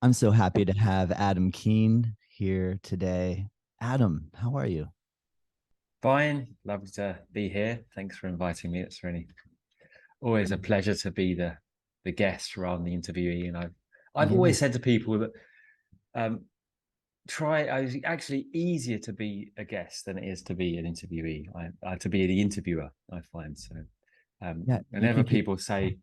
I'm so happy to have Adam Keen here today. Adam, how are you? Fine, lovely to be here. Thanks for inviting me. It's really always a pleasure to be the guest rather than the interviewee. And I've Yeah. always said to people that um, try. It's actually easier to be a guest than it is to be an interviewee. To be the interviewer, I find so. Yeah, you Whenever can keep. people say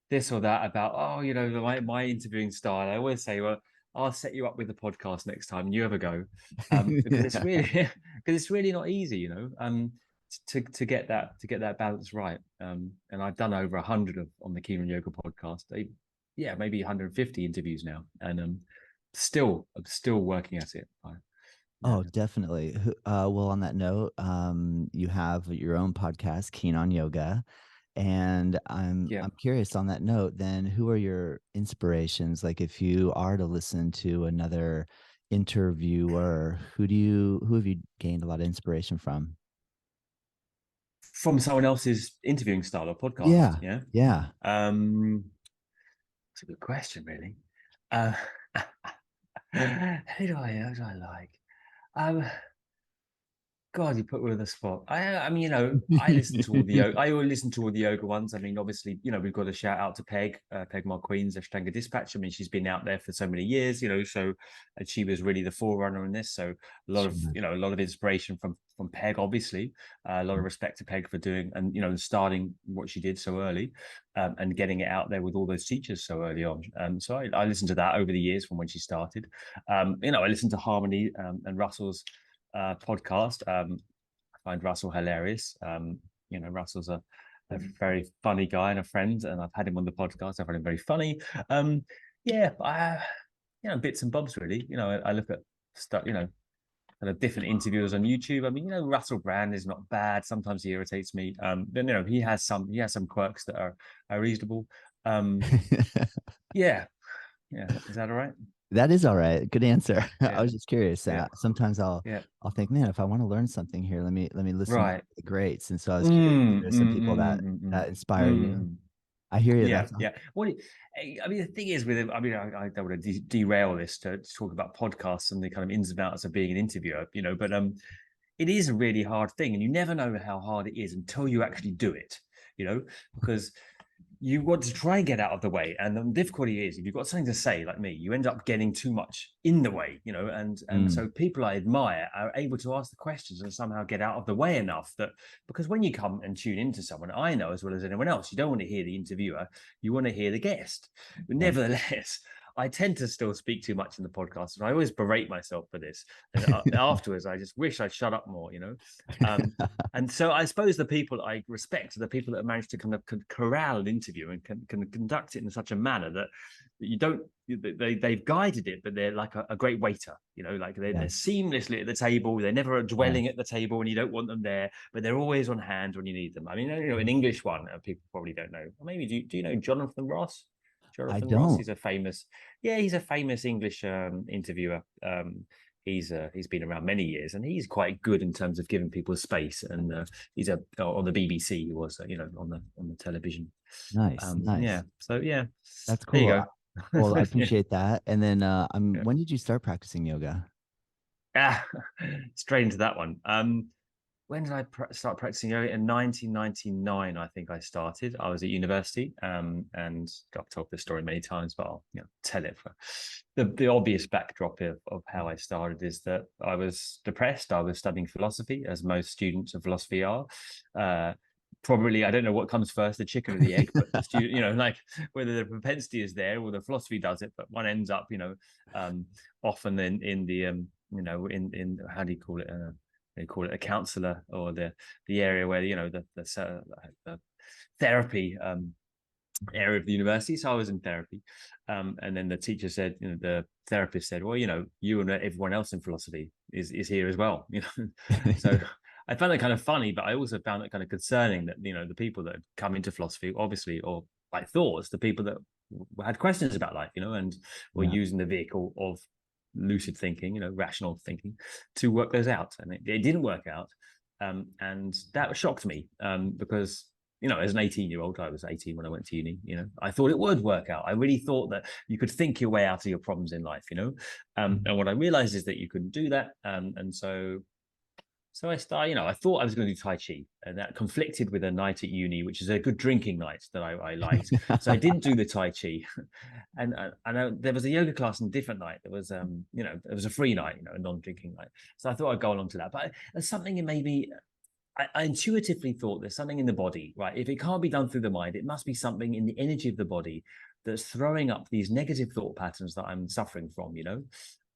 this or that about, oh, my interviewing style, I always say, well, I'll set you up with a podcast next time and you have a go, because it's really because it's really not easy, to get that balance right. And I've done over 100 on the Keenan Yoga podcast. Yeah, maybe 150 interviews now, and I'm still working at it. Yeah, Oh, definitely. Well, on that note, you have your own podcast, Keen on Yoga, and I'm yeah. I'm curious on that note. Then, who are your inspirations? Like, if you are to listen to another interviewer, who have you gained a lot of inspiration from? From someone else's interviewing style or podcast. Yeah, Yeah. yeah. It's a good question, really. Uh, who do I like? Um, God, you put me on the spot. I mean, I listen to all the yoga. I always listen to all the yoga ones. I mean, obviously, we've got to shout out to Peg Marqueen's Ashtanga Dispatch. I mean, she's been out there for so many years, so and she was really the forerunner in this. So Sure. a lot of inspiration from Peg, obviously. A lot of respect to Peg for doing and starting what she did so early, and getting it out there with all those teachers so early on. So I listened to that over the years from when she started. I listened to Harmony and Russell's podcast. I find Russell hilarious. Russell's a very funny guy and a friend, and I've had him on the podcast. I find him very funny. Yeah, bits and bobs really. I look at stuff, kind of different interviewers on YouTube. I mean, Russell Brand is not bad. Sometimes he irritates me. But he has some quirks that are reasonable. Um, yeah, yeah. Is that all right? That is all right. Good answer. I Yeah, was just curious. yeah, Sometimes yeah. I'll think, man, if I want to learn something here, let me listen to Right. the greats. And so I was curious if Mm, mm, there's some people mm, that mm, mm, that inspire you. mm. I hear you. Yeah, That's yeah. I mean, the thing is with it, I mean, I don't want to derail this to talk about podcasts and the kind of ins and outs of being an interviewer, but it is a really hard thing, and you never know how hard it is until you actually do it, because you want to try and get out of the way. And the difficulty is if you've got something to say, like me, you end up getting too much in the way, and mm, so people I admire are able to ask the questions and somehow get out of the way enough that because when you come and tune into someone, I know as well as anyone else, you don't want to hear the interviewer, you want to hear the guest. But yeah. nevertheless, I tend to still speak too much in the podcast, and I always berate myself for this. And afterwards, I just wish I'd shut up more. Um, and so I suppose the people I respect are the people that manage to kind of corral an interview and can conduct it in such a manner that you don't they've guided it, but they're like a great waiter, like they're Yeah. seamlessly at the table. They're never Yeah. dwelling at the table when you don't want them there, but they're always on hand when you need them. I mean, an English one, people probably don't know. Maybe do you know Jonathan Ross? I Jonathan Ross, don't. he's a famous English interviewer. He's been around many years, and he's quite good in terms of giving people space. And he's on the BBC. He was, on the television. Nice. Yeah. Nice. So yeah, That's there you cool. go. Well, I Yeah. appreciate that. And then Yeah. when did you start practicing yoga? Ah, straight into that one. When did I start practicing yoga? In 1999, I think I started. I was at university, and I've told this story many times, but I'll tell it. For the obvious backdrop of how I started is that I was depressed. I was studying philosophy, as most students of philosophy are. Uh, Probably, I don't know what comes first, the chicken or the egg, but the student, like whether the propensity is there or the philosophy does it, but one ends up, often in the in how do you call it? They call it a counselor, or the area where the therapy area of the university. So I was in therapy, and then the teacher said, the therapist said, well, you and everyone else in philosophy is here as well. So I found it kind of funny, but I also found it kind of concerning that the people that come into philosophy, obviously, or like thoughts, the people that had questions about life, and were Yeah. using the vehicle of lucid thinking, rational thinking, to work those out, and it didn't work out, and that shocked me, because as an 18-year-old, I was 18 when I went to uni, I thought it would work out. I really thought that you could think your way out of your problems in life, and what I realized is that you couldn't do that. And so I started, I thought I was going to do Tai Chi, and that conflicted with a night at uni, which is a good drinking night that I liked. So I didn't do the Tai Chi. And there was a yoga class on a different night. There was, it was a free night, a non-drinking night. So I thought I'd go along to that. But there's something in maybe, I intuitively thought there's something in the body, right? If it can't be done through the mind, it must be something in the energy of the body that's throwing up these negative thought patterns that I'm suffering from,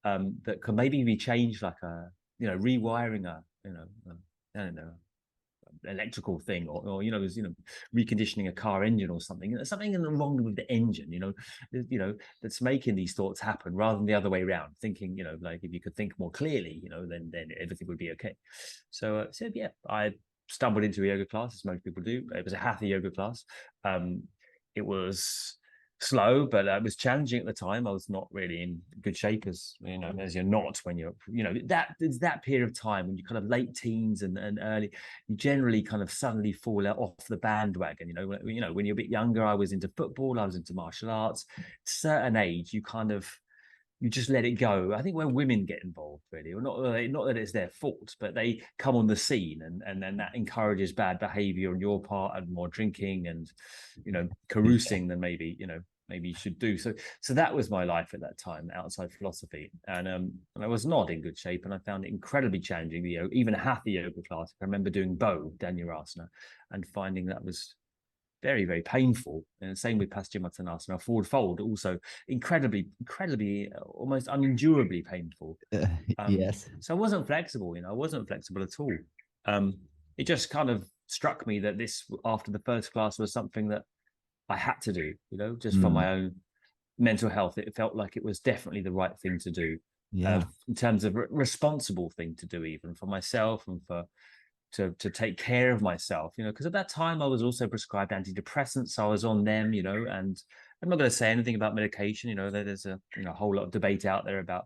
that can maybe be changed like rewiring I don't know, electrical thing, or reconditioning a car engine or something. There's something wrong with the engine, that's making these thoughts happen rather than the other way around. Thinking, like if you could think more clearly, then everything would be okay. So yeah, I stumbled into a yoga class, as most people do. It was a hatha yoga class. It was slow, but it was challenging at the time. I was not really in good shape, as as you're not when you're, that there's that period of time when you're kind of late teens and early, you generally kind of suddenly fall off the bandwagon. When you're a bit younger, I was into football, I was into martial arts. At a certain age, you just let it go. I think when women get involved, really, or not that it's their fault, but they come on the scene, and then that encourages bad behavior on your part and more drinking and carousing than maybe you should do. So that was my life at that time outside philosophy, and I was not in good shape, and I found it incredibly challenging. Even a hatha yoga class, I remember doing bow Dhanurasana and finding that was very, very painful. And same with Paschimottanasana, forward fold, also incredibly, almost unendurably painful. Yes. So I wasn't flexible, I wasn't flexible at all. It just kind of struck me that this, after the first class, was something that I had to do, just for my own mental health. It felt like it was definitely the right thing to do, Yeah. in terms of responsible thing to do, even for myself and to take care of myself, because at that time I was also prescribed antidepressants. So I was on them, and I'm not going to say anything about medication. There's a whole lot of debate out there about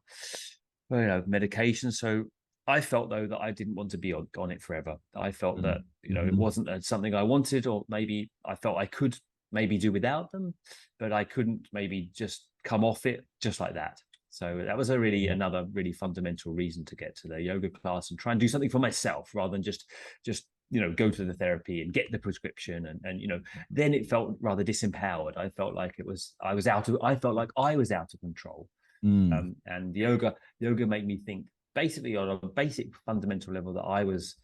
medication. So I felt, though, that I didn't want to be on it forever. I felt that it wasn't something I wanted, or maybe I felt I could maybe do without them, but I couldn't maybe just come off it just like that. So that was another really fundamental reason to get to the yoga class and try and do something for myself rather than just go to the therapy and get the prescription. And then it felt rather disempowered. I felt like I was out of control. And yoga made me think, basically on a basic fundamental level, that I was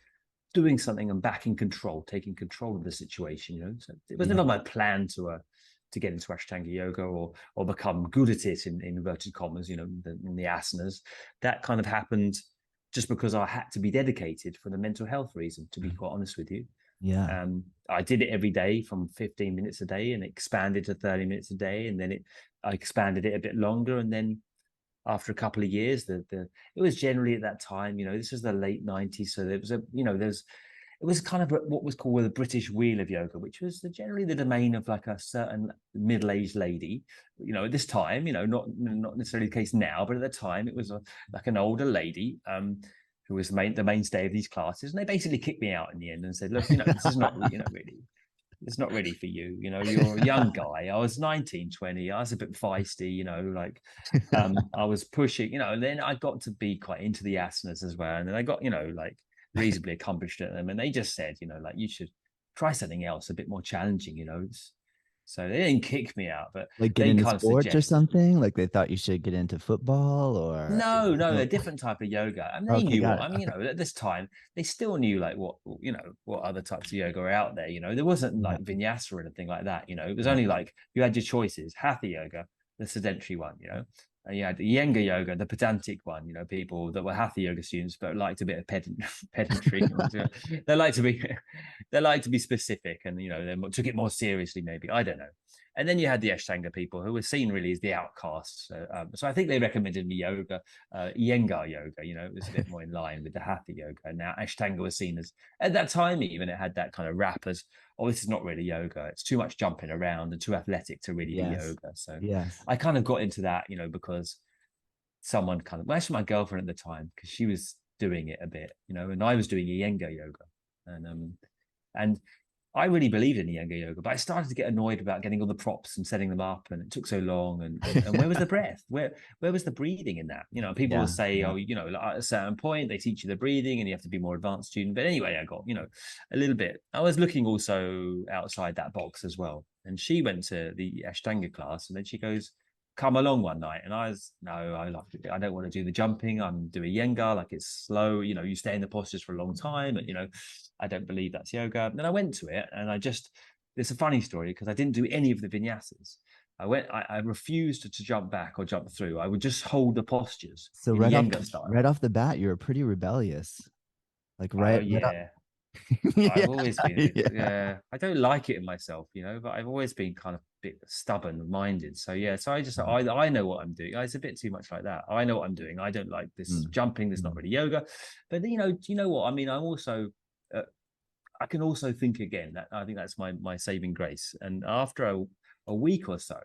doing something and back in control, taking control of the situation. So it was never my plan to get into Ashtanga Yoga or become good at it, in inverted commas, in the asanas. That kind of happened just because I had to be dedicated for the mental health reason, to be quite honest with you. Yeah. I did it every day from 15 minutes a day, and it expanded to 30 minutes a day, and then I expanded it a bit longer, and then after a couple of years, it was generally at that time, this was the late 90s, so there was it was kind of what was called the British wheel of yoga, which was generally the domain of like a certain middle-aged lady. At this time, not necessarily the case now, but at the time it was like an older lady who was the mainstay of these classes, and they basically kicked me out in the end and said, "Look, this is not really." It's not really for you. You're a young guy. I was 19, 20. I was a bit feisty, I was pushing, and then I got to be quite into the asanas as well. And then I got, like reasonably accomplished at them. And they just said, like, you should try something else, a bit more challenging, So they didn't kick me out, but Like get they into kind of sports or suggested. something? Like they thought you should get into football or No, a different type of yoga. And they Okay, knew got what, it. Okay. at this time, they still knew like what other types of yoga are out there. There wasn't Yeah. like vinyasa or anything like that. It was Yeah. only like you had your choices: hatha yoga, the sedentary one, and you had the Iyengar yoga, the pedantic one, people that were hatha yoga students but liked a bit of pedantry. they like to be they like to be specific, and they took it more seriously, maybe. I don't know. And then you had the Ashtanga people, who were seen really as the outcasts. So I think they recommended me yoga, Iyengar yoga. It was a bit more in line with the hatha yoga. And now Ashtanga was seen as, at that time even, it had that kind of rap as, oh, this is not really yoga. It's too much jumping around and too athletic to really be Yes. yoga. So Yes. I kind of got into that, because someone actually my girlfriend at the time, because she was doing it a bit, and I was doing Iyengar yoga. And I really believed in Iyengar yoga, but I started to get annoyed about getting all the props and setting them up, and it took so long. And where was the breath? Where was the breathing in that? You know, people will Yeah, say, yeah. oh, you know, like at a certain point they teach you the breathing, and you have to be more advanced student. But anyway, I got, you know, a little bit. I was looking also outside that box as well. And she went to the Ashtanga class, and then she goes, come along one night, and I was, no, I don't want to do the jumping. I'm doing Iyengar, like it's slow, you know, you stay in the postures for a long time, and you know, I don't believe that's yoga. And then I went to it, and it's a funny story because I didn't do any of the vinyasas. I refused to jump back or jump through. I would just hold the postures So in Iyengar style. right off the bat, you were pretty rebellious. Like Oh right up. yeah, Yeah, I've always been a bit, yeah. yeah. I don't like it in myself, you know, but I've always been kind of a bit stubborn minded. So yeah, so I know what I'm doing. It's a bit too much like that. I know what I'm doing. I don't like this Mm, jumping. This is not mm. really yoga, but do you know what? I mean, I'm also uh, I can also think again. That I think that's my saving grace. And after a week or so,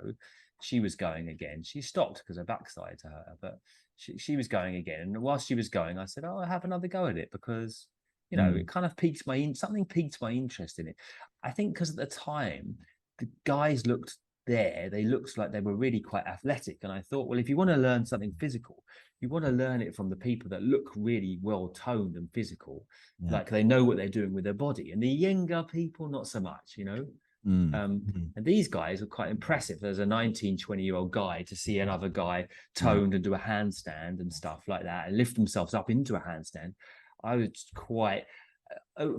she was going again. She stopped because her back started to hurt her, but she was going again. And whilst she was going, I said, "Oh, I'll have another go at it because you know Mm. it kind of piqued something piqued my interest in it. I think because at the time the guys looked there, they looked like they were really quite athletic, and I thought, well, if you want to learn something physical, you want to learn it from the people that look really well toned and physical, Yeah. like they know what they're doing with their body. And the younger people, not so much, you know. Mm. Mm. And these guys were quite impressive. There's a 19, 20-year-old guy to see another guy Yeah. toned and do a handstand and stuff like that and lift themselves up into a handstand. I was quite,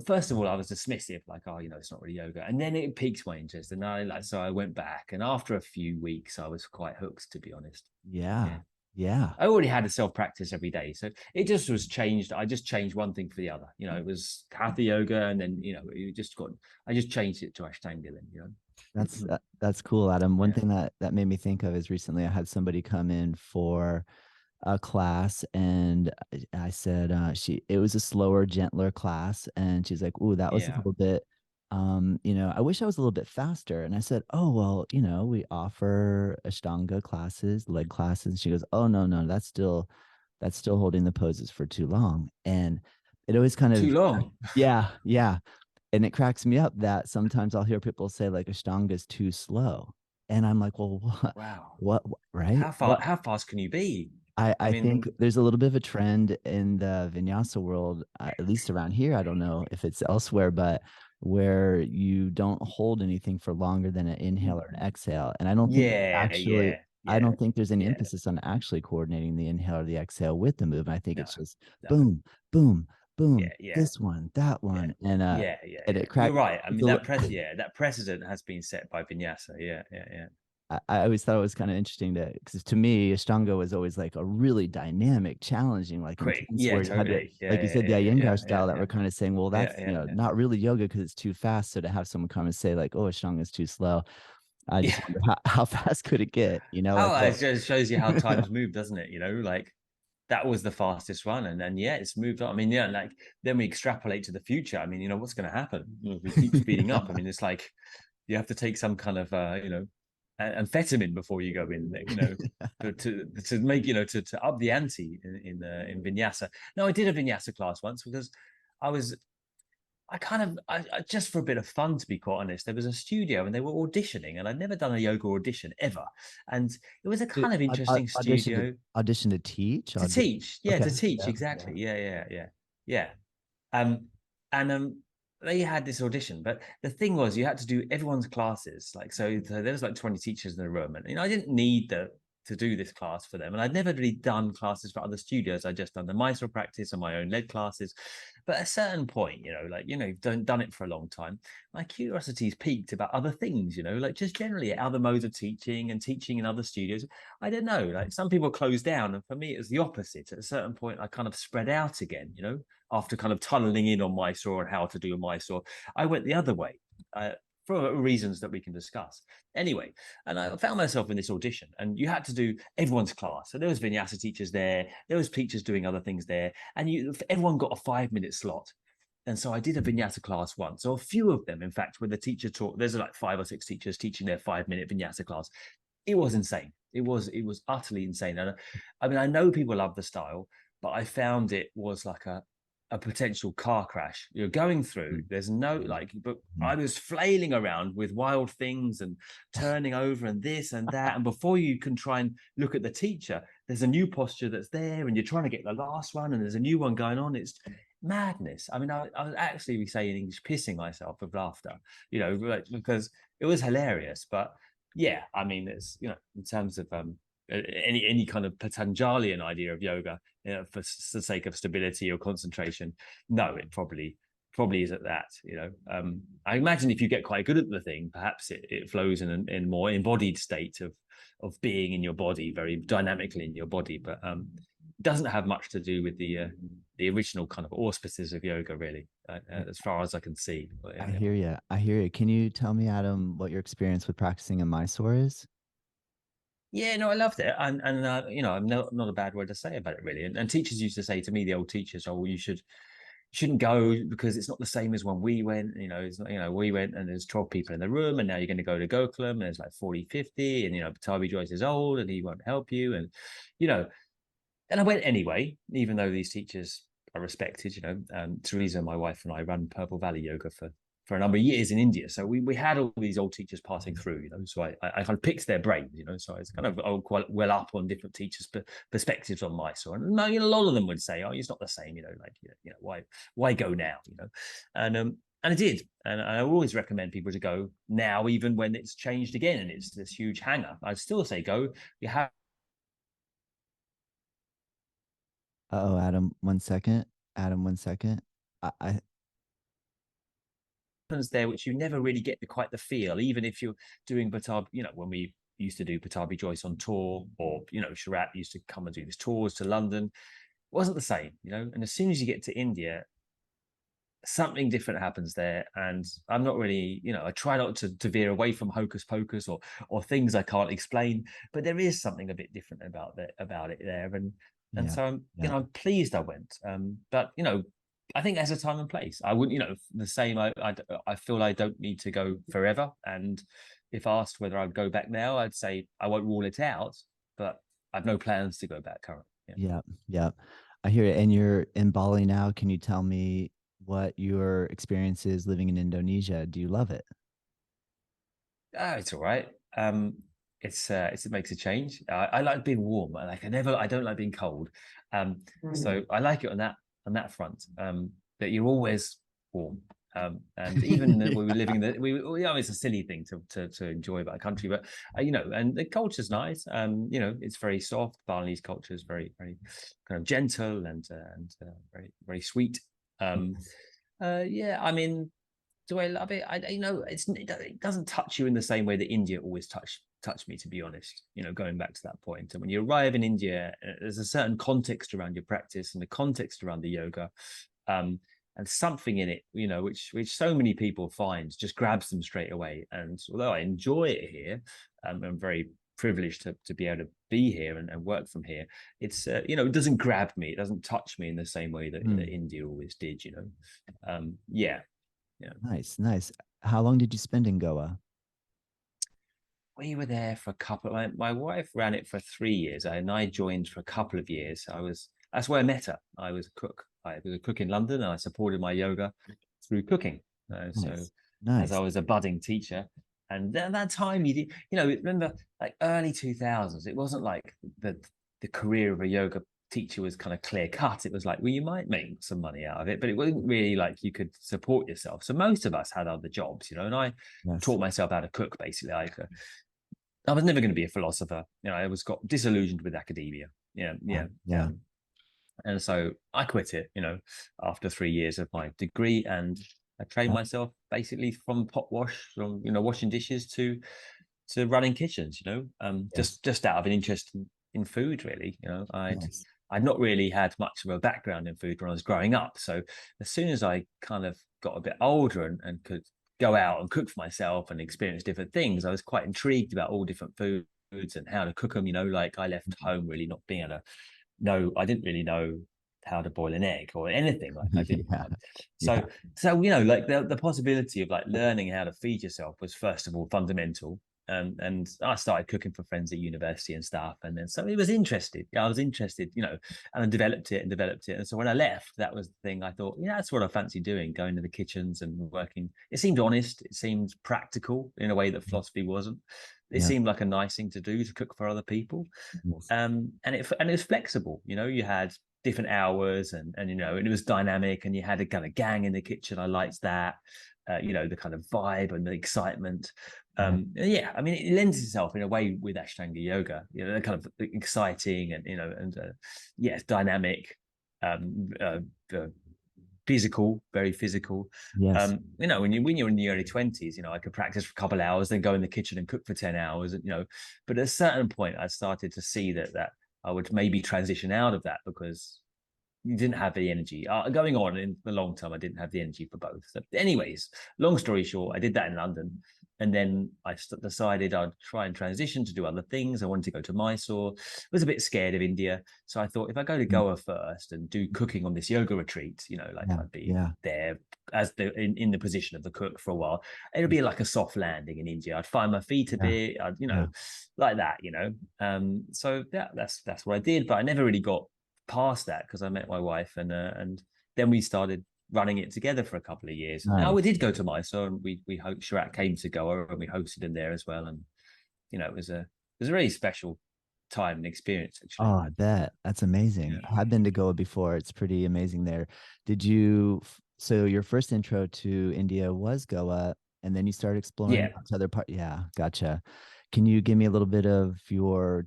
first of all, I was dismissive, like, oh, you know, it's not really yoga. And then it piqued my interest. And so I went back. And after a few weeks, I was quite hooked, to be honest. Yeah. Yeah. Yeah. I already had a self practice every day. So it just was changed. I just changed one thing for the other. You know, it was hatha yoga. And then, you know, I just changed it to Ashtanga then, you know. That's cool, Adam. One Yeah. thing that made me think of is recently I had somebody come in for a class, and I said it was a slower, gentler class, and she's like, "Ooh, that was a Yeah. little bit I wish I was a little bit faster." And I said, "Oh, well, we offer Ashtanga classes, leg classes." And she goes, "Oh, no, no, that's still holding the poses for too long." And it always kind Too of long. yeah, yeah. And it cracks me up that sometimes I'll hear people say like Ashtanga is too slow. And I'm like, well, Wow. right? What How fast can you be? I I think mean, there's a little bit of a trend in the vinyasa world, at least around here. I don't know if it's elsewhere, but where you don't hold anything for longer than an inhale or an exhale. And yeah, yeah, I yeah, don't think there's any yeah. emphasis on actually coordinating the inhale or the exhale with the movement. I think No, it's just no. boom, boom, boom, Yeah, yeah, this one, that yeah. one. Yeah, yeah, And yeah. it You're cracked. right. I It's mean, a, that precedent has been set by vinyasa. Yeah, yeah, yeah. I always thought it was kind of interesting because to me, Ashtanga was always like a really dynamic, challenging, like Quick. intense, Yeah, where you had to, totally. Yeah, like you yeah, said, the yeah, yeah, Iyengar yeah, yeah, style that yeah, we're kind of saying, well, yeah, that's, yeah, yeah. not really yoga because it's too fast. So to have someone come and say like, oh, Ashtanga is too slow, I just Yeah. wonder how fast could it get? Like, Oh, it oh, just shows you how times move, doesn't it? You know, like that was the fastest run, and then yeah, it's moved on. I mean, yeah, like then we extrapolate to the future. I mean, you know, what's going to happen? You know, if we keep speeding up. I mean, it's like you have to take some kind of amphetamine before you go in. You know, to make to up the ante in vinyasa. No, I did a vinyasa class once because I was I just for a bit of fun, to be quite honest, there was a studio and they were auditioning, and I'd never done a yoga audition ever, and it was a kind of interesting studio audition to teach. to teach. Yeah, Okay. to teach Yeah. Yeah. exactly. Yeah, yeah, yeah, yeah. Um, and they had this audition, but the thing was, you had to do everyone's classes. Like, so there was like 20 teachers in the room, and I didn't need to do this class for them, and I'd never really done classes for other studios. I just done the Mysore practice and my own led classes. But at a certain point, you've done it for a long time. My curiosity is piqued about other things, like just generally other modes of teaching and teaching in other studios. I don't know, like some people close down, and for me, it was the opposite. At a certain point, I kind of spread out again, after kind of tunneling in on Mysore and how to do a Mysore, I went the other way for reasons that we can discuss. Anyway, and I found myself in this audition, and you had to do everyone's class. So there was vinyasa teachers there was teachers doing other things there, and everyone got a 5-minute slot. And so I did a vinyasa class once. So a few of them, in fact, when the teacher taught, there's like 5 or 6 teachers teaching their 5-minute vinyasa class. It was insane. It was utterly insane. And I mean, I know people love the style, but I found it was like a potential car crash. You're going through, there's no like, but Mhm. I was flailing around with wild things and turning over and this and that. And before you can try and look at the teacher, there's a new posture that's there, and you're trying to get the last one, and there's a new one going on. It's madness. I mean, I was actually, we say in English, pissing myself with laughter, like, because it was hilarious. But yeah, I mean, it's, in terms of any kind of Patanjalian idea of yoga, for the sake of stability or concentration, no, it probably is at that. I imagine if you get quite good at the thing, perhaps it flows in a more embodied state of being in your body, very dynamically in your body. But it doesn't have much to do with the original kind of auspices of yoga, really, as far as I can see. But, I hear you. I hear you. Can you tell me, Adam, what your experience with practicing in Mysore is? yeah, no, I loved it, and I'm not a bad word to say about it, really. And teachers used to say to me, the old teachers, "Oh, well, shouldn't go because it's not the same as when we went. It's not, we went and there's 12 people in the room, and now you're going to go to Gokulam and there's like 40, 50, and Batabi Joyce is old and he won't help you, and you know and I went anyway, even though these teachers are respected. Teresa, my wife, and I run Purple Valley Yoga for a number of years in India. So we had all these old teachers passing through, so I kind of picked their brains, so it's kind of quite well up on different teachers' perspectives on Mysore. And a lot of them would say, "Oh, it's not the same," why go now, and I did, and I always recommend people to go now, even when it's changed again and it's this huge hanger. I'd still say go. You have Oh, Adam, 1 second. Adam, 1 second. I there which you never really get quite the feel, even if you're doing Batabi, when we used to do Batabi Joyce on tour, or Sharat used to come and do these tours to London, it wasn't the same, and as soon as you get to India, something different happens there. And I'm not really, I try not to veer away from hocus pocus or things I can't explain, but there is something a bit different about it there. And yeah, so I'm, yeah, I'm pleased I went. But I think there's a time and place. I wouldn't, the same. I feel I don't need to go forever. And if asked whether I'd go back now, I'd say I won't rule it out, but I've no plans to go back currently. Yeah. yeah, yeah. I hear it. And you're in Bali now. Can you tell me what your experience is living in Indonesia? Do you love it? Oh, it's all right. It makes a change. I like being warm. I don't like being cold. So I like it on that front. That you're always warm. And even when we were living there, it's a silly thing to enjoy about a country, but and the culture's nice. It's very soft. Balinese culture is very, very kind of gentle and very, very sweet. Um, yeah, I mean, do I love it? It doesn't touch you in the same way that India always touched me, to be honest. Going back to that point, and when you arrive in India, there's a certain context around your practice and the context around the yoga, um, and something in it, which so many people find just grabs them straight away. And although I enjoy it here, I'm very privileged to be able to be here and work from here. It's it doesn't grab me, it doesn't touch me in the same way that Mm, India always did. Yeah. Yeah. nice, nice. How long did you spend in Goa? We were there for a couple. My wife ran it for 3 years, and I joined for a couple of years. That's where I met her. I was a cook. I was a cook in London, and I supported my yoga through cooking. So, Nice, as I nice. was a budding teacher, and at that time, remember, like early 2000s, it wasn't like the career of a yoga teacher was kind of clear cut. It was like, well, you might make some money out of it, but it wasn't really like you could support yourself. So most of us had other jobs, and I Yes. taught myself how to cook, basically. I was never going to be a philosopher. I was got disillusioned with academia. Yeah, Yeah, yeah. yeah, And so I quit it, after 3 years of my degree, and I trained yeah. myself basically from pot wash, from washing dishes to running kitchens. Yes. Just out of an interest in food, really. Nice. I'd not really had much of a background in food when I was growing up. So as soon as I kind of got a bit older and could go out and cook for myself and experience different things, I was quite intrigued about all different foods and how to cook them. Like I left home really not being able to know, I didn't really know how to boil an egg or anything. Like I didn't. Yeah, yeah, So like the possibility of like learning how to feed yourself was first of all fundamental. And I started cooking for friends at university and stuff. And then so it was interested. Yeah, I was interested, and I developed it and developed it. And so when I left, that was the thing. I thought, that's what I fancy doing, going to the kitchens and working. It seemed honest. It seemed practical in a way that philosophy wasn't. It Yeah. seemed like a nice thing to do, to cook for other people. Yes. And it was flexible. You had different hours, and and it was dynamic, and you had a kind of gang in the kitchen. I liked that. The kind of vibe and the excitement. Yeah. Yeah, I mean, it lends itself in a way with Ashtanga yoga. They're kind of exciting, and dynamic, um, uh, uh, physical, very physical. Yes. When you're in the early 20s, I could practice for a couple of hours, then go in the kitchen and cook for 10 hours. But at a certain point, I started to see that I would maybe transition out of that because you didn't have the energy. Going on in the long term, I didn't have the energy for both. So anyways, long story short, I did that in London. And then I decided I'd try and transition to do other things. I wanted to go to Mysore. I was a bit scared of India. So I thought if I go to Mm. Goa first and do cooking on this yoga retreat, like Yeah. I'd be Yeah. there as in the position of the cook for a while. It'll be like a soft landing in India. I'd find my feet a Yeah. bit, Yeah. like that. So yeah, that's what I did. But I never really got past that because I met my wife, and then we started running it together for a couple of years. And now we Nice. did go to Mysore, and we Shirak came to Goa, and we hosted him there as well. And it was a really special time and experience Oh, actually. I bet. That's amazing. Yeah. I've been to Goa before. It's pretty amazing there. So your first intro to India was Goa, and then you started exploring Yeah. to other part. Yeah, gotcha. Can you give me a little bit of your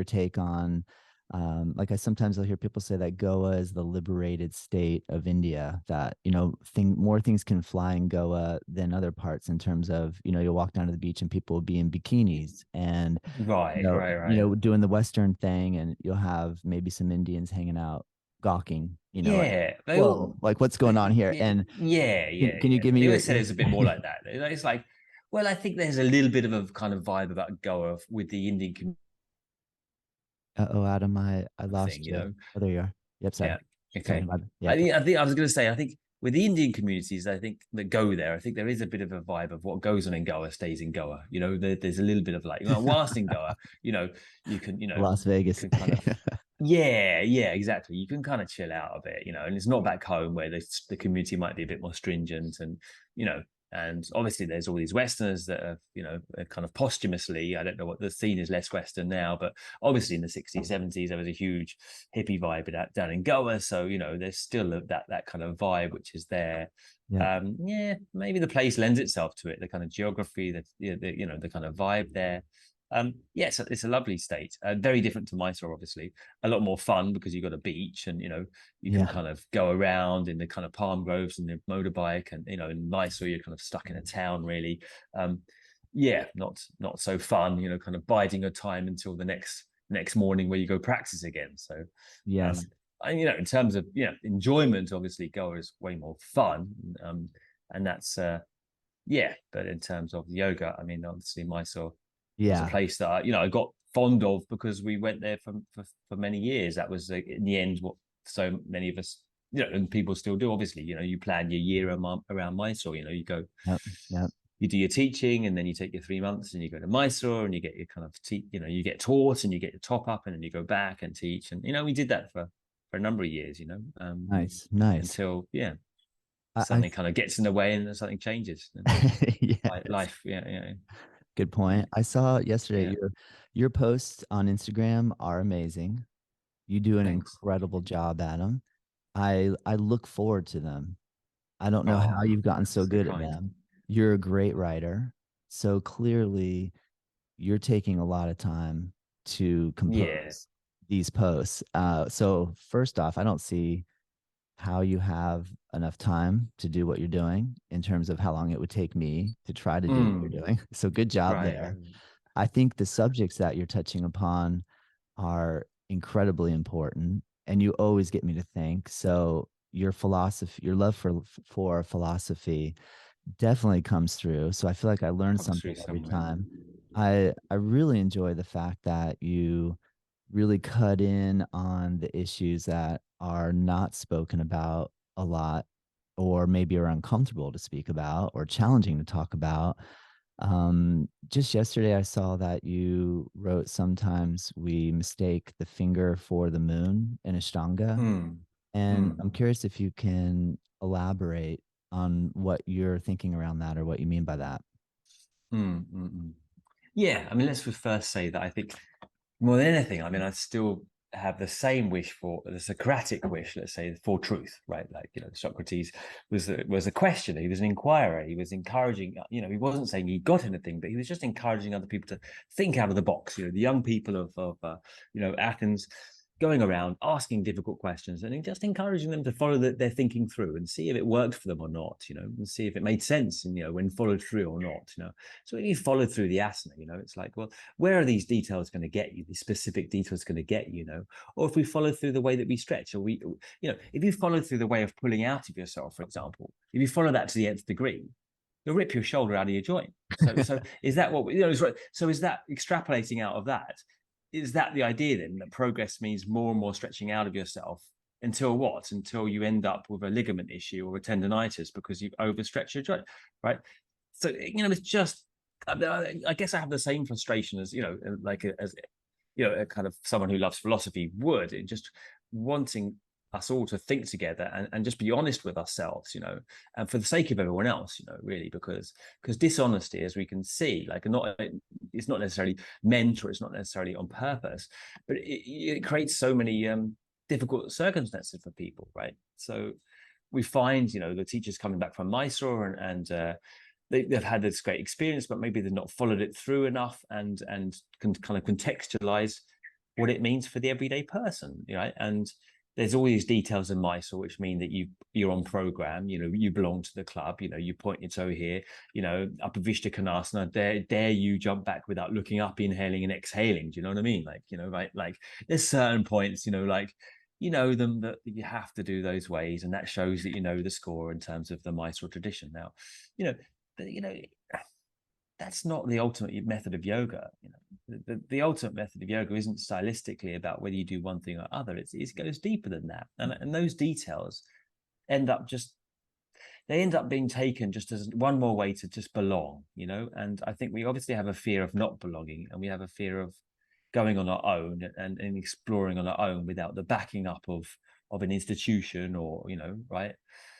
take on, like I sometimes I'll hear people say that Goa is the liberated state of India, that, more things can fly in Goa than other parts in terms of, you'll walk down to the beach and people will be in bikinis and Right, right, right. doing the Western thing, and you'll have maybe some Indians hanging out, gawking, like, Yeah, they whoa, all. like what's going on here? Yeah, And yeah, can, yeah, can you yeah. give me They your, always said it's a bit more like that. It's like, well, I think there's a little bit of a kind of vibe about Goa with the Indian oh, Adam, I thing, lost you. Oh, there you are. Yep, sorry. Yeah. Sorry, Okay. yeah, I think I was going to say, I think with the Indian communities, I think that go there, I think there is a bit of a vibe of what goes on in Goa stays in Goa. There's a little bit of like, whilst in Goa, you can, Las you Vegas. can kind of, yeah, yeah, exactly. You can kind of chill out a bit, and it's not back home where the community might be a bit more stringent, and, you know, and obviously there's all these Westerners that are kind of posthumously, I don't know what the scene is, less Western now, but obviously in the 60s, 70s, there was a huge hippie vibe down in Goa. So, there's still that kind of vibe, which is there. Yeah, Yeah, maybe the place lends itself to it, the kind of geography, the kind of vibe there. Yeah, it's a lovely state. Very different to Mysore, obviously. A lot more fun because you've got a beach, and you can yeah, kind of go around in the kind of palm groves and the motorbike, and in Mysore you're kind of stuck in a town, really. Um, yeah, not so fun. Kind of biding your time until the next morning where you go practice again. So, yes, in terms of enjoyment, obviously Goa is way more fun, and that's yeah. But in terms of yoga, I mean, obviously Mysore was a yeah, place that I got fond of because we went there for many years. That was in the end what so many of us, and people still do. Obviously, you plan your year around Mysore. You go, yep, yep, you do your teaching, and then you take your 3 months, and you go to Mysore, and you get your kind of you get taught, and you get your top up, and then you go back and teach, and we did that for a number of years. nice, nice. Until I something kind of gets in the way and something changes. yes, Life, yeah, yeah, good point. I saw yesterday yeah. your posts on Instagram are amazing. You do an Thanks. incredible job, Adam. I look forward to them. I don't know how Oh, you've gotten so so good at kind. them. You're a great writer. So clearly you're taking a lot of time to Yeah, compose these posts. So first off, I don't see how you have enough time to do what you're doing in terms of how long it would take me to try to do what you're mm, doing. So good job right. there. I think the subjects that you're touching upon are incredibly important, and you always get me to think. So your philosophy, your love for philosophy definitely comes through. So I feel like I learn Comes through something every somewhere. time. I really enjoy the fact that you really cut in on the issues that are not spoken about a lot, or maybe are uncomfortable to speak about or challenging to talk about. Just yesterday, I saw that you wrote sometimes we mistake the finger for the moon in Ashtanga. Mm, And mm, I'm curious if you can elaborate on what you're thinking around that or what you mean by that. mm. Yeah, I mean, let's first say that I think more than anything, I mean, I still have the same wish for the Socratic wish, let's say, for truth, right? Like, Socrates was a questioner, he was an inquirer, he was encouraging, he wasn't saying he got anything, but he was just encouraging other people to think out of the box. The young people of Athens going around asking difficult questions and just encouraging them to follow their thinking through and see if it worked for them or not, and see if it made sense and when followed through or not. So when you follow through the asana, it's like, well, where are these details going to get you? These specific details going to get or if we follow through the way that we stretch, or if you follow through the way of pulling out of yourself, for example, if you follow that to the nth degree, you'll rip your shoulder out of your joint. So is that what so is that extrapolating out of that? Is that the idea then, that progress means more and more stretching out of yourself until what? Until you end up with a ligament issue or a tendonitis because you've overstretched your joint, right? So it's just, I guess I have the same frustration as as a kind of someone who loves philosophy would, in just wanting us all to think together and just be honest with ourselves, and for the sake of everyone else, really, because dishonesty, as we can see, it's not necessarily meant, or it's not necessarily on purpose, but it creates so many difficult circumstances for people, right? So we find, the teachers coming back from Mysore and they've had this great experience, but maybe they've not followed it through enough and can kind of contextualize what it means for the everyday person, right? And there's all these details in Mysore which mean that you're on program, you belong to the club, you point your toe here, Upper Vishta Konasana, dare you jump back without looking up, inhaling and exhaling. Do you know what I mean? Right? Like there's certain points, you know them, that you have to do those ways, and that shows that you know the score in terms of the Mysore tradition. Now, you know, but that's not the ultimate method of yoga. The ultimate method of yoga isn't stylistically about whether you do one thing or other. It goes deeper than that, and those details end up just they end up being taken just as one more way to just belong. And I think we obviously have a fear of not belonging, and we have a fear of going on our own and exploring on our own without the backing up of an institution, or right.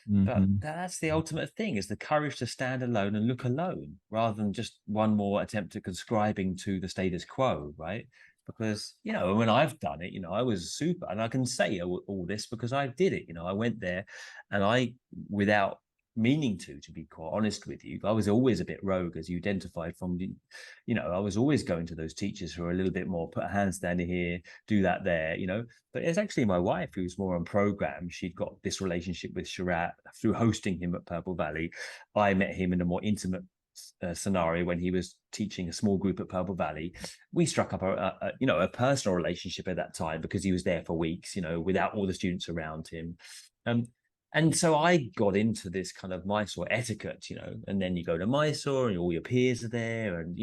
But Mm-hmm. that's the ultimate thing, is the courage to stand alone and look alone, rather than just one more attempt at conscribing to the status quo, right? Because, when I've done it, I was super, and I can say all this because I did it. I went there and without meaning to be quite honest with you, I was always a bit rogue, as you identified from the, I was always going to those teachers who are a little bit more put a handstand here, do that there, but it's actually my wife who's more on program. She'd got this relationship with Sharat through hosting him at Purple Valley. I met him in a more intimate scenario when he was teaching a small group at Purple Valley. We struck up a personal relationship at that time because he was there for weeks, without all the students around him. And so I got into this kind of Mysore etiquette, and then you go to Mysore and all your peers are there, and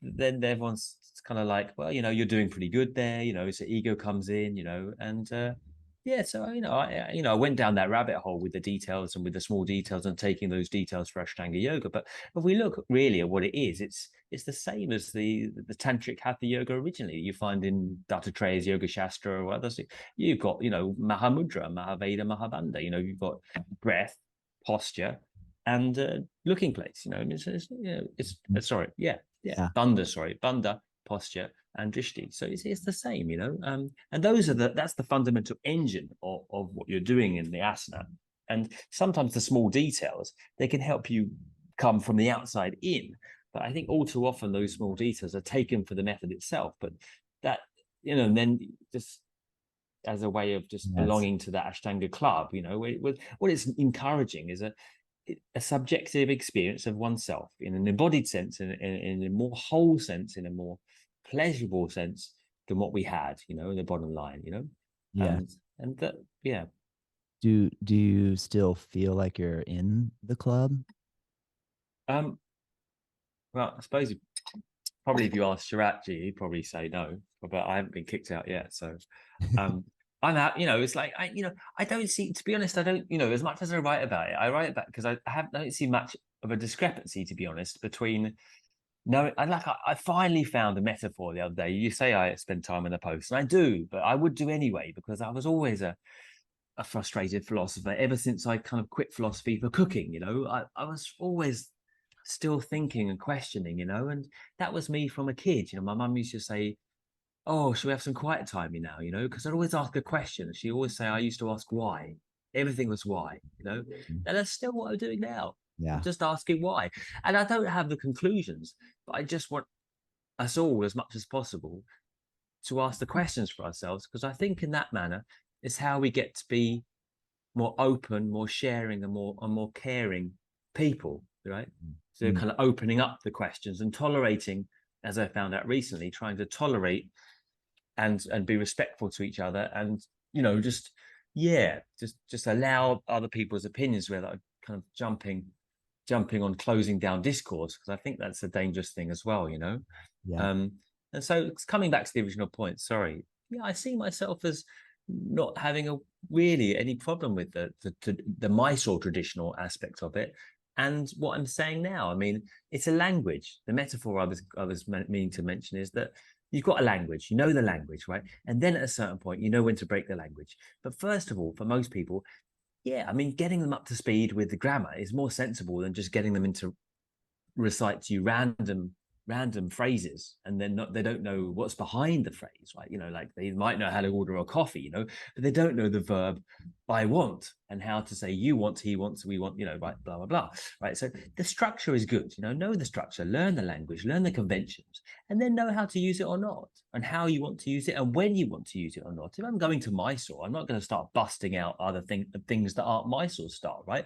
then everyone's kind of like, well, you're doing pretty good there, so ego comes in, and yeah, so I went down that rabbit hole with the details and with the small details and taking those details for Ashtanga yoga. But if we look really at what it is, it's the same as the tantric hatha yoga originally you find in Dattatreya's Yoga Shastra or others. You've got Mahamudra, Mahaveda, Mahabandha. You've got breath, posture, and looking place. Sorry, yeah, Yeah. bandha, posture, and drishti. So it's the same, and that's the fundamental engine of what you're doing in the asana. And sometimes the small details, they can help you come from the outside in. But I think all too often those small details are taken for the method itself. But that, and then just as a way of just Yes. belonging to that Ashtanga club, what it's encouraging is a subjective experience of oneself in an embodied sense, in a more whole sense, in a more pleasurable sense than what we had, in the bottom line, Yes. and that, yeah. Do you still feel like you're in the club? Um, well, I suppose probably if you ask Shirachi, he'd probably say no, but I haven't been kicked out yet. So, um, I'm out, it's like, I don't see, to be honest, I don't, as much as I write about it, I write about because don't see much of a discrepancy, to be honest, between no, I finally found a metaphor the other day. You say I spend time in the post, and I do, but I would do anyway because I was always a frustrated philosopher ever since I kind of quit philosophy for cooking. I was always still thinking and questioning, and that was me from a kid. My mum used to say, "Oh, should we have some quiet time, because I'd always ask a question. And she always say, I used to ask why. Everything was why. Mm. And that's still what I'm doing now. I'm Yeah. just asking why. And I don't have the conclusions, but I just want us all, as much as possible, to ask the questions for ourselves, because I think in that manner is how we get to be more open, more sharing, and more caring people, right? So Mm. kind of opening up the questions and tolerating, as I found out recently, trying to tolerate and be respectful to each other, and just allow other people's opinions without kind of jumping on closing down discourse, because I think that's a dangerous thing as well. Yeah. um and so coming back to the original point, sorry, yeah, I see myself as not having a really any problem with the Mysore traditional aspect of it. And what I'm saying now, I mean, it's a language. The metaphor I was meaning to mention is that you've got a language, you know the language, right? And then at a certain point, you know when to break the language. But first of all, for most people, yeah, I mean, getting them up to speed with the grammar is more sensible than just getting them into recite to you random phrases, and then they don't know what's behind the phrase, right? Like they might know how to order a coffee, but they don't know the verb I want and how to say you want, he wants, we want, right, blah blah blah, right? So the structure is good, know the structure, learn the language, learn the conventions, and then know how to use it or not, and how you want to use it, and when you want to use it or not. If I'm going to Mysore, I'm not going to start busting out other things that aren't Mysore style, right?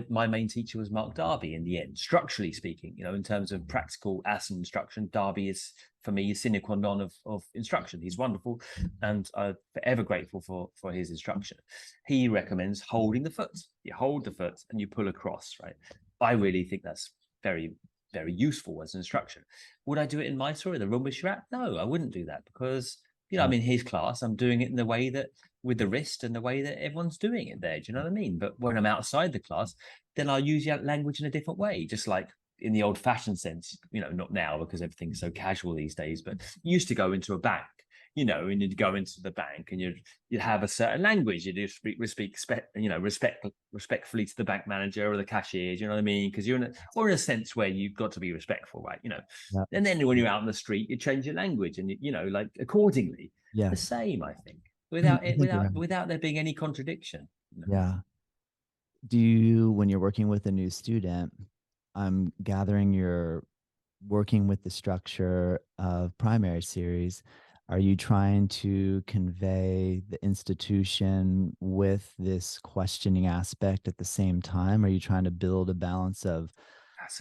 My main teacher was Mark Darby in the end, structurally speaking, in terms of practical asana instruction. Darby is, for me, sine qua non of instruction. He's wonderful, and I'm forever grateful for his instruction. He recommends holding the foot. You hold the foot and you pull across, right? I really think that's very, very useful as an instruction. Would I do it in Mysore, in the room with Shrat? No, I wouldn't do that, because I'm in his class. I'm doing it in the way that, with the wrist, and the way that everyone's doing it there. Do you know what I mean? But when I'm outside the class, then I'll use language in a different way, just like in the old fashioned sense, not now because everything's so casual these days, but you used to go into a bank, and you'd go into the bank and you'd have a certain language. You'd respectfully to the bank manager or the cashier. Do you know what I mean? Because you're in a sense where you've got to be respectful, right? Yeah. And then when you're out on the street, you change your language and like accordingly. The Yes. same, I think, I without it, think you're without right. without there being any contradiction. Yeah. Do you, when you're working with a new student, I'm gathering you're working with the structure of primary series, are you trying to convey the institution with this questioning aspect at the same time? Are you trying to build a balance of, That's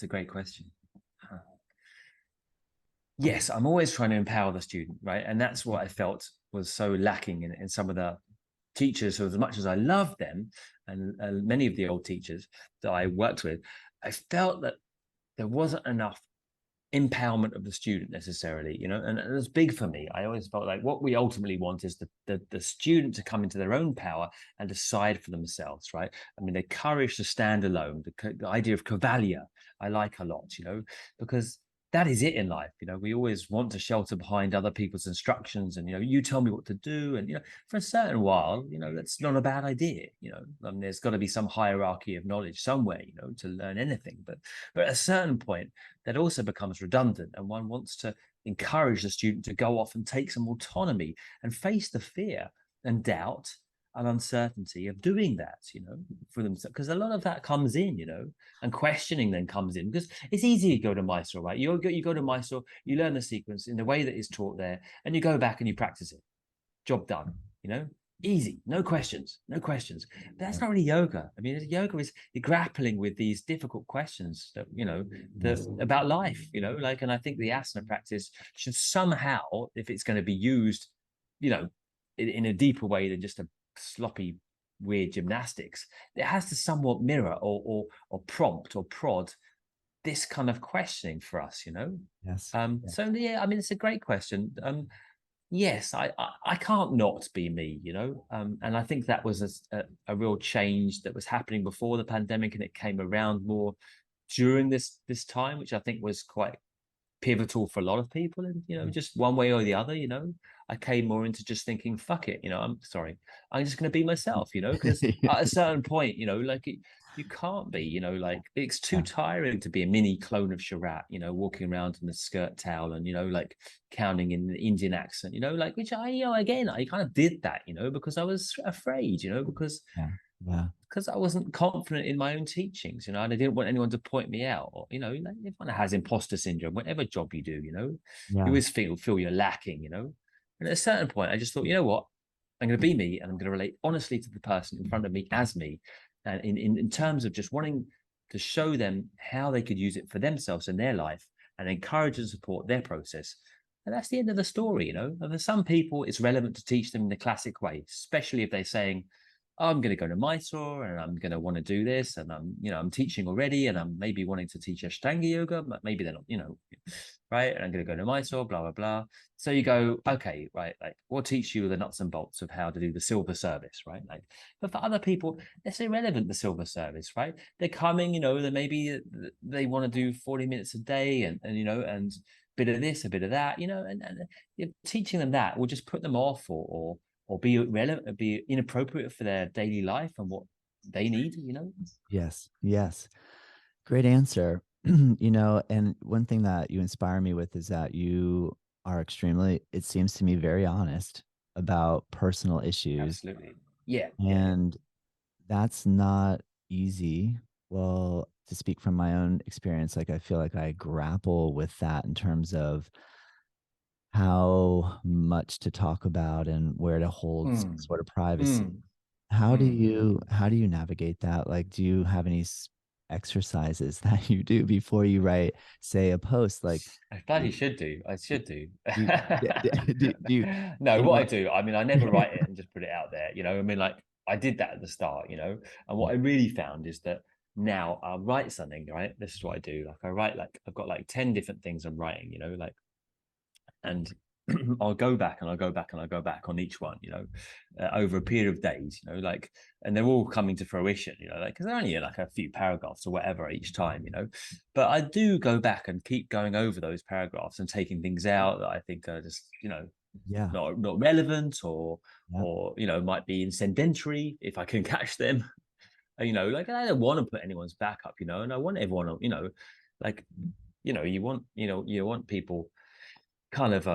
a great question. Yes, I'm always trying to empower the student, right? And that's what I felt was so lacking in some of the teachers who, as much as I love them, and many of the old teachers that I worked with, I felt that there wasn't enough empowerment of the student necessarily, and it was big for me. I always felt like what we ultimately want is the student to come into their own power and decide for themselves, right? I mean, the courage to stand alone, the idea of cavalier, I like a lot, because that is it in life. We always want to shelter behind other people's instructions, and you tell me what to do, and for a certain while, that's not a bad idea. There's got to be some hierarchy of knowledge somewhere, to learn anything, but at a certain point that also becomes redundant, and one wants to encourage the student to go off and take some autonomy and face the fear and doubt and uncertainty of doing that, for themselves, because a lot of that comes in, and questioning then comes in, because it's easy to go to Mysore, right? You go to Mysore, you learn the sequence in the way that is taught there, and you go back and you practice it. Job done, easy, no questions, no questions. But that's not really yoga. I mean, yoga is you're grappling with these difficult questions that about life, and I think the asana practice should somehow, if it's going to be used, in a deeper way than just a sloppy weird gymnastics, it has to somewhat mirror or prompt or prod this kind of questioning for us. yes. So yeah, I mean, it's a great question. yes, I can't not be me, and I think that was a real change that was happening before the pandemic, and it came around more during this time, which I think was quite pivotal for a lot of people. And just one way or the other, I came more into just thinking, fuck it, I'm sorry, I'm just going to be myself, because at a certain point, like you can't be, like it's too Yeah, tiring to be a mini clone of Sharat, walking around in a skirt towel and like counting in the Indian accent, like which I again I kind of did that, because I was afraid, because yeah, yeah, I wasn't confident in my own teachings, and I didn't want anyone to point me out. Or, like everyone has imposter syndrome, whatever job you do, you yeah, always feel you're lacking, And at a certain point, I just thought, you know what, I'm going to be me, and I'm going to relate honestly to the person in front of me as me, and in terms of just wanting to show them how they could use it for themselves in their life, and encourage and support their process. And that's the end of the story, And for some people, it's relevant to teach them in the classic way, especially if they're saying, I'm going to go to Mysore and I'm going to want to do this. And I'm teaching already and I'm maybe wanting to teach Ashtanga Yoga, but maybe they're not, right. And I'm going to go to Mysore, blah, blah, blah. So you go, okay, right. Like we'll teach you the nuts and bolts of how to do the silver service, right? Like, but for other people, it's irrelevant, the silver service, right? They're coming, they maybe they want to do 40 minutes a day and bit of this, a bit of that, and teaching them that will just put them off or be relevant, be inappropriate for their daily life and what they need. yes, yes. Great answer. And one thing that you inspire me with is that you are extremely, it seems to me, very honest about personal issues. Absolutely. Yeah, yeah, yeah. And that's not easy. Well, to speak from my own experience, like I feel like I grapple with that in terms of how much to talk about and where to hold some Mm, sort of privacy. mm, How do mm. you navigate that? Like, do you have any exercises that you do before you write, say, a post? Like, I bloody do, should do. I do, should do. do, do you No, do you what I want? do, I mean, I never write it and just put it out there. I mean, like I did that at the start, and what I really found is that now I'll write something, right? This is what I do. Like I write, like I've got like 10 different things I'm writing, like and I'll go back and I'll go back and I'll go back on each one, over a period of days, like, and they're all coming to fruition, like, because they're only like a few paragraphs or whatever each time, but I do go back and keep going over those paragraphs and taking things out that I think are just, Yeah, not relevant yeah, or, might be incendiary if I can catch them, like I don't want to put anyone's back up, and I want everyone, like, you want people kind of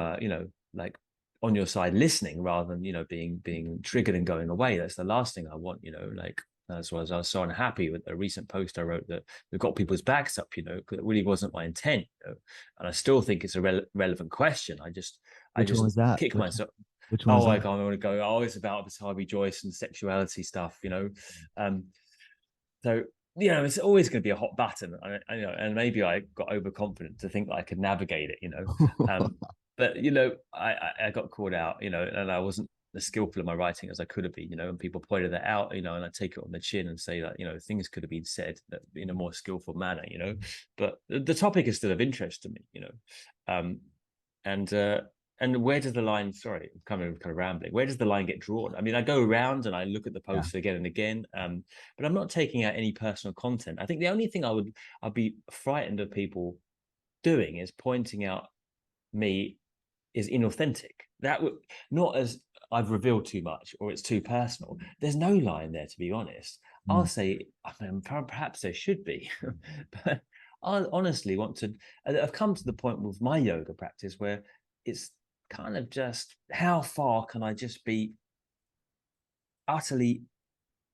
like on your side listening rather than being triggered and going away. That's the last thing I want, like as well as I was so unhappy with the recent post I wrote that got people's backs up, because it really wasn't my intent, and I still think it's a relevant question. I which one just was that? kick myself. Which one was Oh, I that? can't want to go, oh, it's about Harvey Joyce and sexuality stuff, um so it's always going to be a hot button. And maybe I got overconfident to think that I could navigate it. But I got caught out. And I wasn't as skillful in my writing as I could have been. And people pointed that out. And I take it on the chin and say that things could have been said that in a more skillful manner. But the topic is still of interest to me. Um, and where does the line, sorry, I'm kind of rambling, where does the line get drawn? I mean, I go around and I look at the Yeah, posts again and again, but I'm not taking out any personal content. I think the only thing I'd be frightened of people doing is pointing out me is inauthentic. That would not as I've revealed too much or it's too personal. There's no line there, to be honest. I'll mm, say, I mean, perhaps there should be, but I honestly want to. I've come to the point with my yoga practice where it's kind of just how far can I just be utterly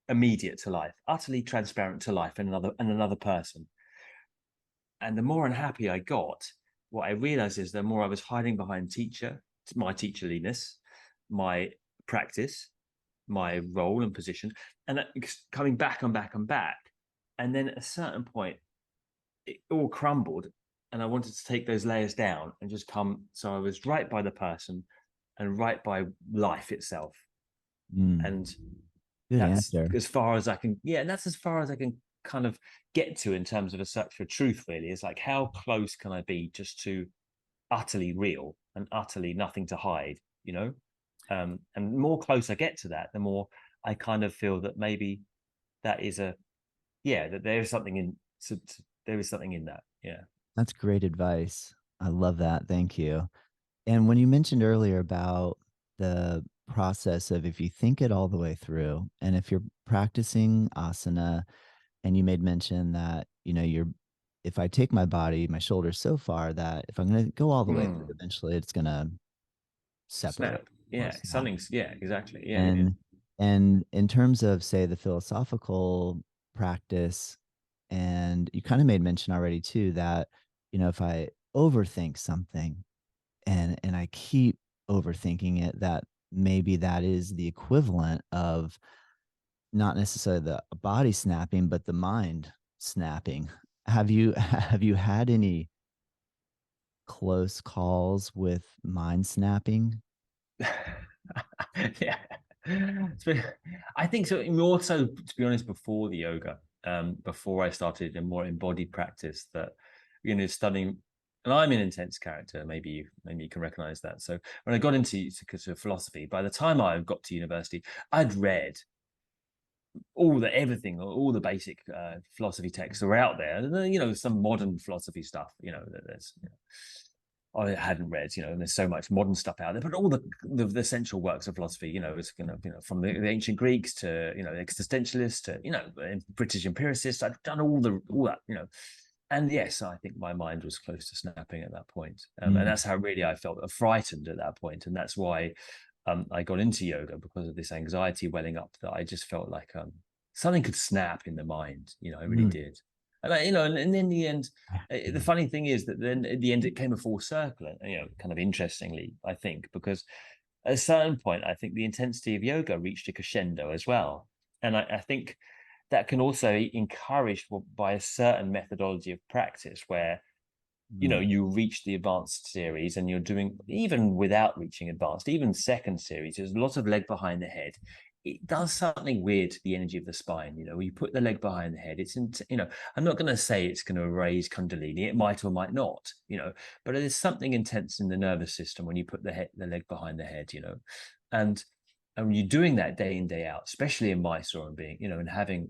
immediate to life, utterly transparent to life and another person. And the more unhappy I got, what I realized is the more I was hiding behind my teacherliness, my practice, my role and position, and coming back and back and back. And then at a certain point, it all crumbled. And I wanted to take those layers down and just come. So I was right by the person and right by life itself. mm. And Good that's answer. as far as I can, yeah, and that's as far as I can kind of get to in terms of a search for truth, really. Is like, how close can I be just to utterly real and utterly nothing to hide? And the more close I get to that, the more I kind of feel that maybe that is that there is something there is something in that. Yeah. That's great advice. I love that. Thank you. And when you mentioned earlier about the process of if you think it all the way through, and if you're practicing asana, and you made mention that, if I take my body, my shoulders so far that if I'm going to go all the way through, Mm. eventually it's going to separate Snap. or Yeah. snap. Something's, yeah, exactly. Yeah. Yeah. And and in terms of, say, the philosophical practice, and you kind of made mention already too that, if I overthink something, and I keep overthinking it, that maybe that is the equivalent of not necessarily the body snapping, but the mind snapping. Have you had any close calls with mind snapping? Yeah. So, I think so. More so, to be honest, before the yoga, before I started a more embodied practice, that studying, and I'm an intense character. Maybe you can recognize that. So when I got into philosophy, by the time I got to university, I'd read everything, all the basic philosophy texts are out there. And then, some modern philosophy stuff. There's. I hadn't read, and there's so much modern stuff out there, but all the essential works of philosophy, it's from the ancient Greeks to existentialists to British empiricists. I've done all that, and yes, I think my mind was close to snapping at that point, and Mm, that's how really I felt frightened at that point, and that's why I got into yoga, because of this anxiety welling up, that I just felt like something could snap in the mind. I really mm, did. And in the end, the funny thing is that then at the end it came a full circle, kind of interestingly, I think, because at a certain point, I think the intensity of yoga reached a crescendo as well. And I think that can also be encouraged by a certain methodology of practice where mm, you reach the advanced series and you're doing, even without reaching advanced, even second series, there's a lot of leg behind the head. It does something weird to the energy of the spine. You put the leg behind the head, I'm not going to say it's going to raise kundalini. It might or might not, but there's something intense in the nervous system when you put the leg behind the head, and when you're doing that day in, day out, especially in Mysore, and being, and having,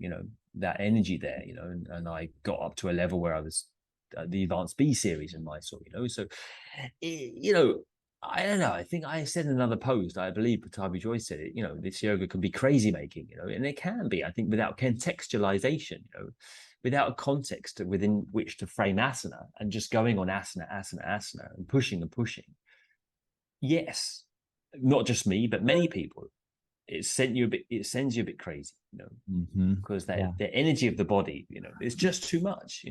that energy there, and I got up to a level where I was the advanced B series in Mysore, so, I don't know. I think I said in another post, I believe Patabi Joy said it, this yoga can be crazy making, and it can be, I think, without contextualization, without a context within which to frame asana and just going on asana, asana, asana and pushing and pushing. Yes, not just me, but many people. It sends you a bit crazy, mm-hmm. because Yeah. the energy of the body, is just too much,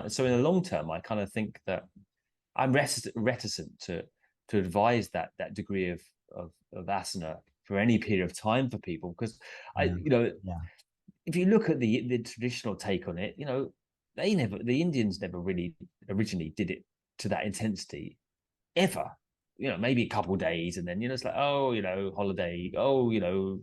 so in the long term, I kind of think that I'm reticent to advise that degree of asana for any period of time for people, because Yeah. Yeah. if you look at the traditional take on it, the Indians never really originally did it to that intensity ever. Maybe a couple of days, and then it's like, oh, holiday, oh,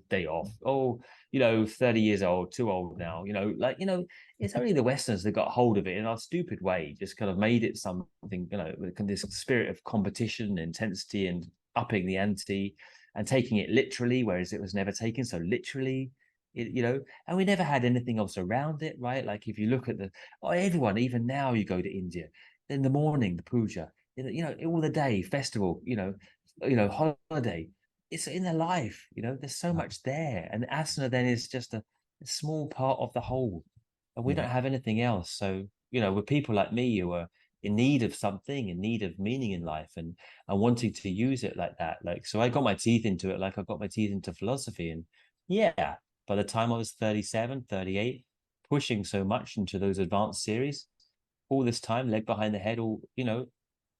day off, oh, 30 years old, too old now, it's only the Westerners that got hold of it in our stupid way, just kind of made it something, with this spirit of competition, intensity, and upping the ante, and taking it literally, whereas it was never taken so literally. And we never had anything else around it, right? Like if you look at everyone, even now you go to India, in the morning, the puja, all the day, festival, holiday, it's in their life, there's so Yeah. much there, and asana then is just a small part of the whole, and we Yeah. don't have anything else. So with people like me who are in need of something, in need of meaning in life, and wanting to use it like that, like, so I got my teeth into it, like I got my teeth into philosophy, and yeah, by the time I was 37, 38, pushing so much into those advanced series, all this time, leg behind the head, all,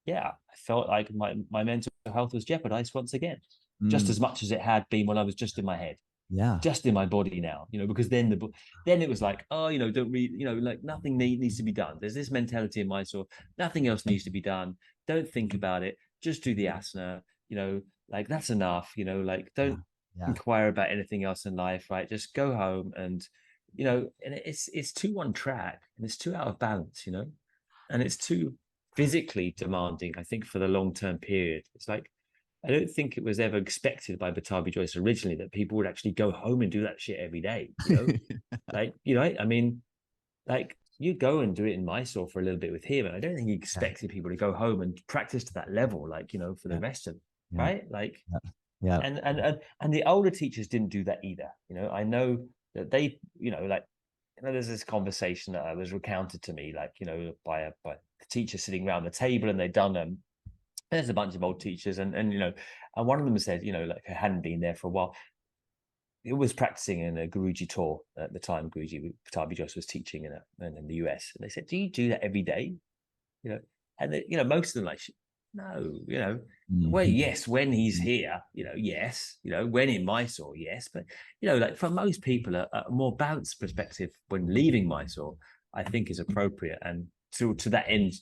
yeah, I felt like my mental health was jeopardized once again, just Mm, as much as it had been when I was just in my head, yeah. just in my body now, because then it was like, oh, don't read, like nothing needs to be done. There's this mentality in Mysore, nothing else needs to be done. Don't think about it. Just do the asana, like that's enough, like Yeah. don't Yeah. inquire about anything else in life, right? Just go home and, and it's too one track and it's too out of balance, and it's too physically demanding, I think, for the long term period. It's like I don't think it was ever expected by Batabi Joyce originally that people would actually go home and do that shit every day, like, I mean, like, you go and do it in Mysore for a little bit with him, and I don't think he Yeah, expected people to go home and practice to that level, like, for the yeah, rest of, yeah, right? Like, yeah, yeah. and the older teachers didn't do that either. I know that they, like, there's this conversation that was recounted to me, like, by the teacher sitting around the table, and they'd done there's a bunch of old teachers, and one of them said, like, who hadn't been there for a while, it was practicing in a Guruji tour at the time. Guruji Patabi Joss was teaching in the US, and they said, "Do you do that every day?" You know, and most of them like, no, well, Mhm. yes, when he's here, yes, when in Mysore, yes, but like, for most people, a more balanced perspective when leaving Mysore, I think, is appropriate. And to that end,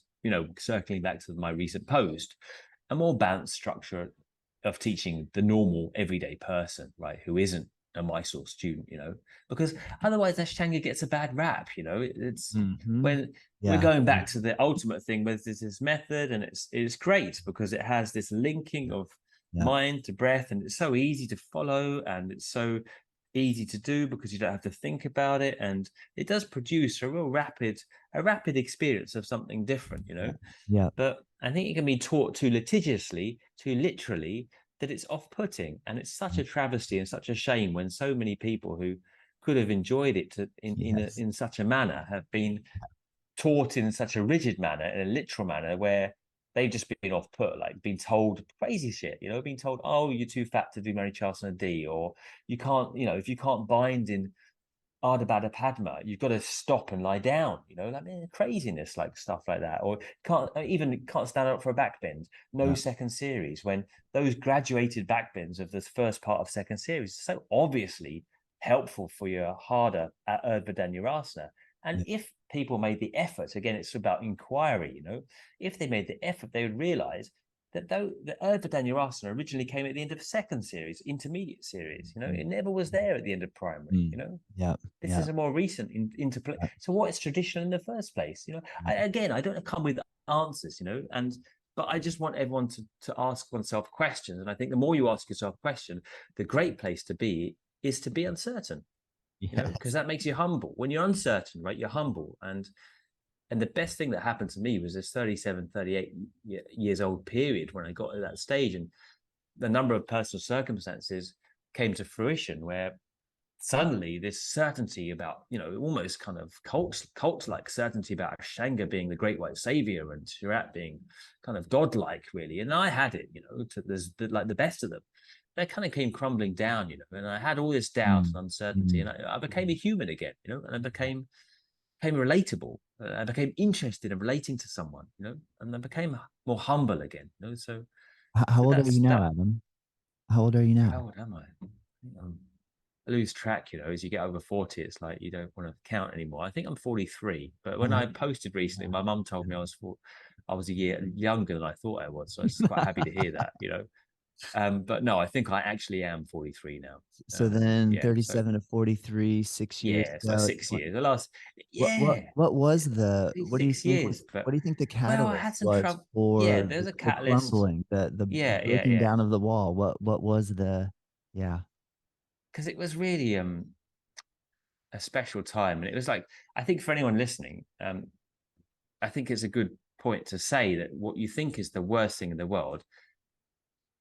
circling back to my recent post, a more balanced structure of teaching the normal everyday person, right, who isn't a Mysore student, because otherwise Ashtanga gets a bad rap. It's Mhm. when we're Yeah, going yeah, back to the ultimate thing, where there's this method, and it's great because it has this linking of yeah, mind to breath, and it's so easy to follow, and it's so easy to do because you don't have to think about it, and it does produce a rapid experience of something different, yeah, yeah, but I think it can be taught too litigiously, too literally, that it's off-putting, and it's such a travesty and such a shame when so many people who could have enjoyed it yes, in such a manner have been taught in such a rigid manner, in a literal manner, where they've just been off put, like being told crazy shit, being told, oh, you're too fat to do Mary Charleston a D, or you can't, if you can't bind in Ardha Baddha Padma, you've got to stop and lie down, like, craziness, like stuff like that. Or can't stand up for a backbend, no yeah, second series, when those graduated backbends of this first part of second series are so obviously helpful for your harder Urdhva Dhanurasana. And yeah, if people made the effort, again, it's about inquiry, if they made the effort, they would realize that though the Urdhva Dhanurasana originally came at the end of second series, intermediate series, mm, it never was there at the end of primary, mm, yeah, this yeah, is a more recent interplay. So what is traditional in the first place? I don't come with answers, and but I just want everyone to ask oneself questions. And I think the more you ask yourself a question, the great place to be is to be uncertain, because yes, that makes you humble. When you're uncertain, right, you're humble. And the best thing that happened to me was this 37, 38 years old period when I got to that stage, and the number of personal circumstances came to fruition where suddenly this certainty about, almost kind of cult like certainty about Ashtanga being the great white savior and Shirat being kind of godlike, really. And I had it, there's like the best of them. That kind of came crumbling down, and I had all this doubt mm, and uncertainty, mm, and I became a human again, and I became relatable. I became interested in relating to someone, and I became more humble again, So, How so old are you that's now, that. Adam? How old are you How now? old am I? I lose track, as you get over 40, it's like you don't want to count anymore. I think I'm 43, but when Oh, I posted recently, my mum told me I was a year younger than I thought I was. So I was quite yeah. happy to hear that. But no, I think I actually am 43 now. So then Yeah, so 37 to 43, 6 years yeah, it's like ago. 6 years. The last, What yeah, what was the it's 6 years. what But do you think the well, I had catalyst some was trouble. Yeah, for there's a the catalyst. crumbling, the Yeah, yeah, breaking yeah. down of the wall? What was the yeah. Because it was really a special time, and it was like, I think for anyone listening, I think it's a good point to say that what you think is the worst thing in the world,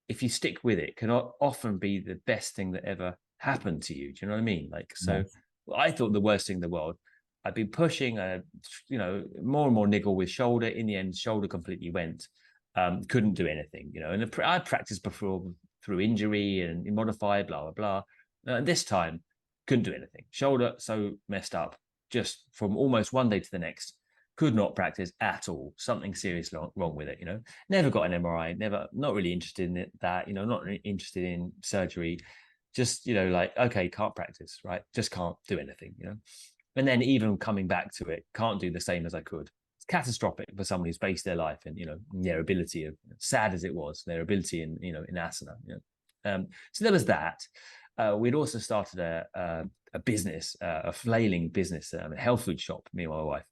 if you stick with it, can often be the best thing that ever happened to you. Do you know what I mean? Like, so Yes. I thought the worst thing in the world. I've been pushing, more and more niggle with shoulder. In the end, shoulder completely went. Couldn't do anything, And I practiced before through injury and modified, blah blah blah. And this time, couldn't do anything. Shoulder so messed up, just from almost one day to the next. Could not practice at all. Something seriously wrong with it. Never got an MRI. Never, not really interested in it. That, not really interested in surgery. Just, like, okay, can't practice, right? Just can't do anything. And then even coming back to it, can't do the same as I could. It's catastrophic for someone who's based their life in, their ability of, sad as it was, their ability in asana. So there was that. We'd also started a business, a flailing business, a health food shop, me and my wife.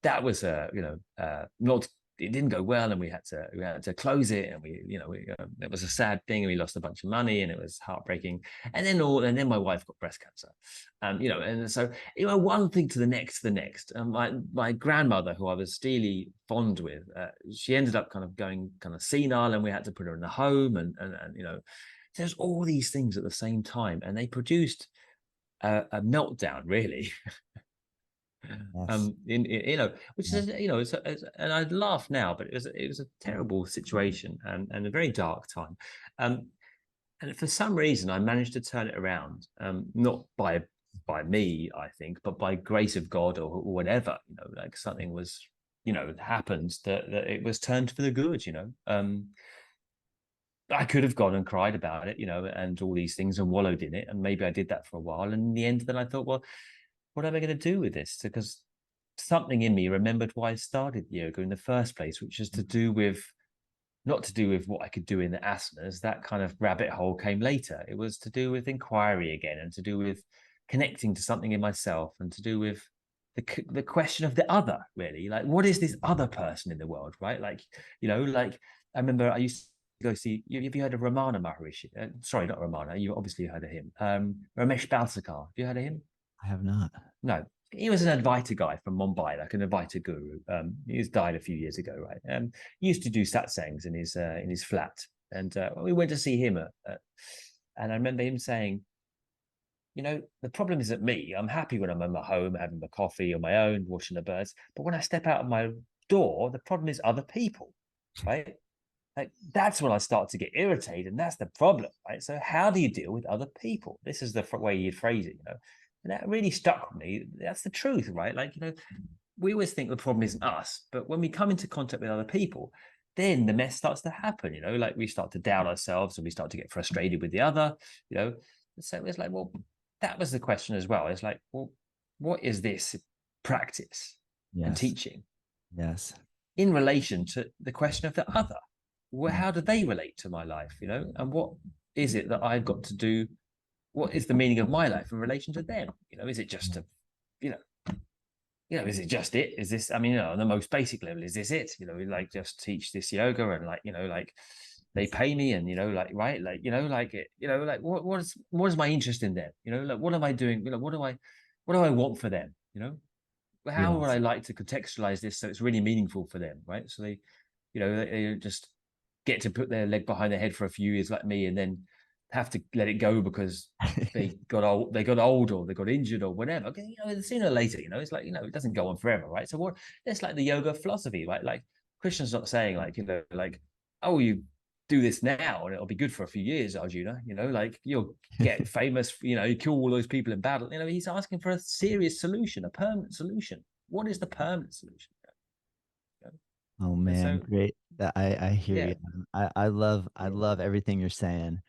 That was, not didn't go well, and we had to close it, and it was a sad thing, and we lost a bunch of money, and it was heartbreaking. And then my wife got breast cancer, and so one thing to the next. My grandmother, who I was really fond with, she ended up kind of going kind of senile, and we had to put her in a home, and there's all these things at the same time, and they produced a meltdown, really. Yes. Which is, and I laugh now, but it was a terrible situation, and a very dark time. And for some reason, I managed to turn it around, not by me, I think, but by grace of God, or whatever. Like something was, happened that it was turned for the good. I could have gone and cried about it, and all these things, and wallowed in it, and maybe I did that for a while. And in the end, then I thought, well, what am I going to do with this? Because something in me remembered why I started yoga in the first place, which is to do with, not to do with what I could do in the asanas. That kind of rabbit hole came later. It was to do with inquiry again, and to do with connecting to something in myself, and to do with the question of the other, really. Like, what is this other person in the world, right? Like, like I remember I used to go see, have you heard of Ramana Maharishi? Sorry, not Ramana. You obviously heard of him. Ramesh Balsekar. Have you heard of him? I have not. No, he was an Advaita guy from Mumbai, like an Advaita guru. He's died a few years ago, right? He used to do satsangs in his flat, and we went to see him. And I remember him saying, the problem isn't me. I'm happy when I'm in my home, having my coffee on my own, watching the birds. But when I step out of my door, the problem is other people, right? Like, that's when I start to get irritated, and that's the problem, right? So how do you deal with other people? This is the way you phrase it, and that really stuck with me. That's the truth, right? Like, we always think the problem isn't us, but when we come into contact with other people, then the mess starts to happen. Like we start to doubt ourselves, and we start to get frustrated with the other. So it's like, well, that was the question as well. It's like, well, what is this practice and Yes. teaching Yes. in relation to the question of the other? Well, Yeah. how do they relate to my life? And what is it that I've got to do? What is the meaning of my life in relation to them? Is it just to, is it just it? Is this, I mean, on the most basic level, is this it? We like just teach this yoga, and like they pay me, and like, right, like, like it, like what is my interest in them? Like, what am I doing? What do I want for them? How would Yes. I like to contextualize this so it's really meaningful for them, right? So they just get to put their leg behind their head for a few years like me, and then have to let it go because they got old, or they got injured, or whatever. Okay, sooner or later, it's like, it doesn't go on forever, right? So what? It's like the yoga philosophy, right? Like, Krishna's not saying like, like, oh, you do this now and it'll be good for a few years, Arjuna. Like, you'll get famous. You kill all those people in battle. He's asking for a serious solution, a permanent solution. What is the permanent solution? Oh And man, so, great. I hear yeah, you. I love everything you're saying.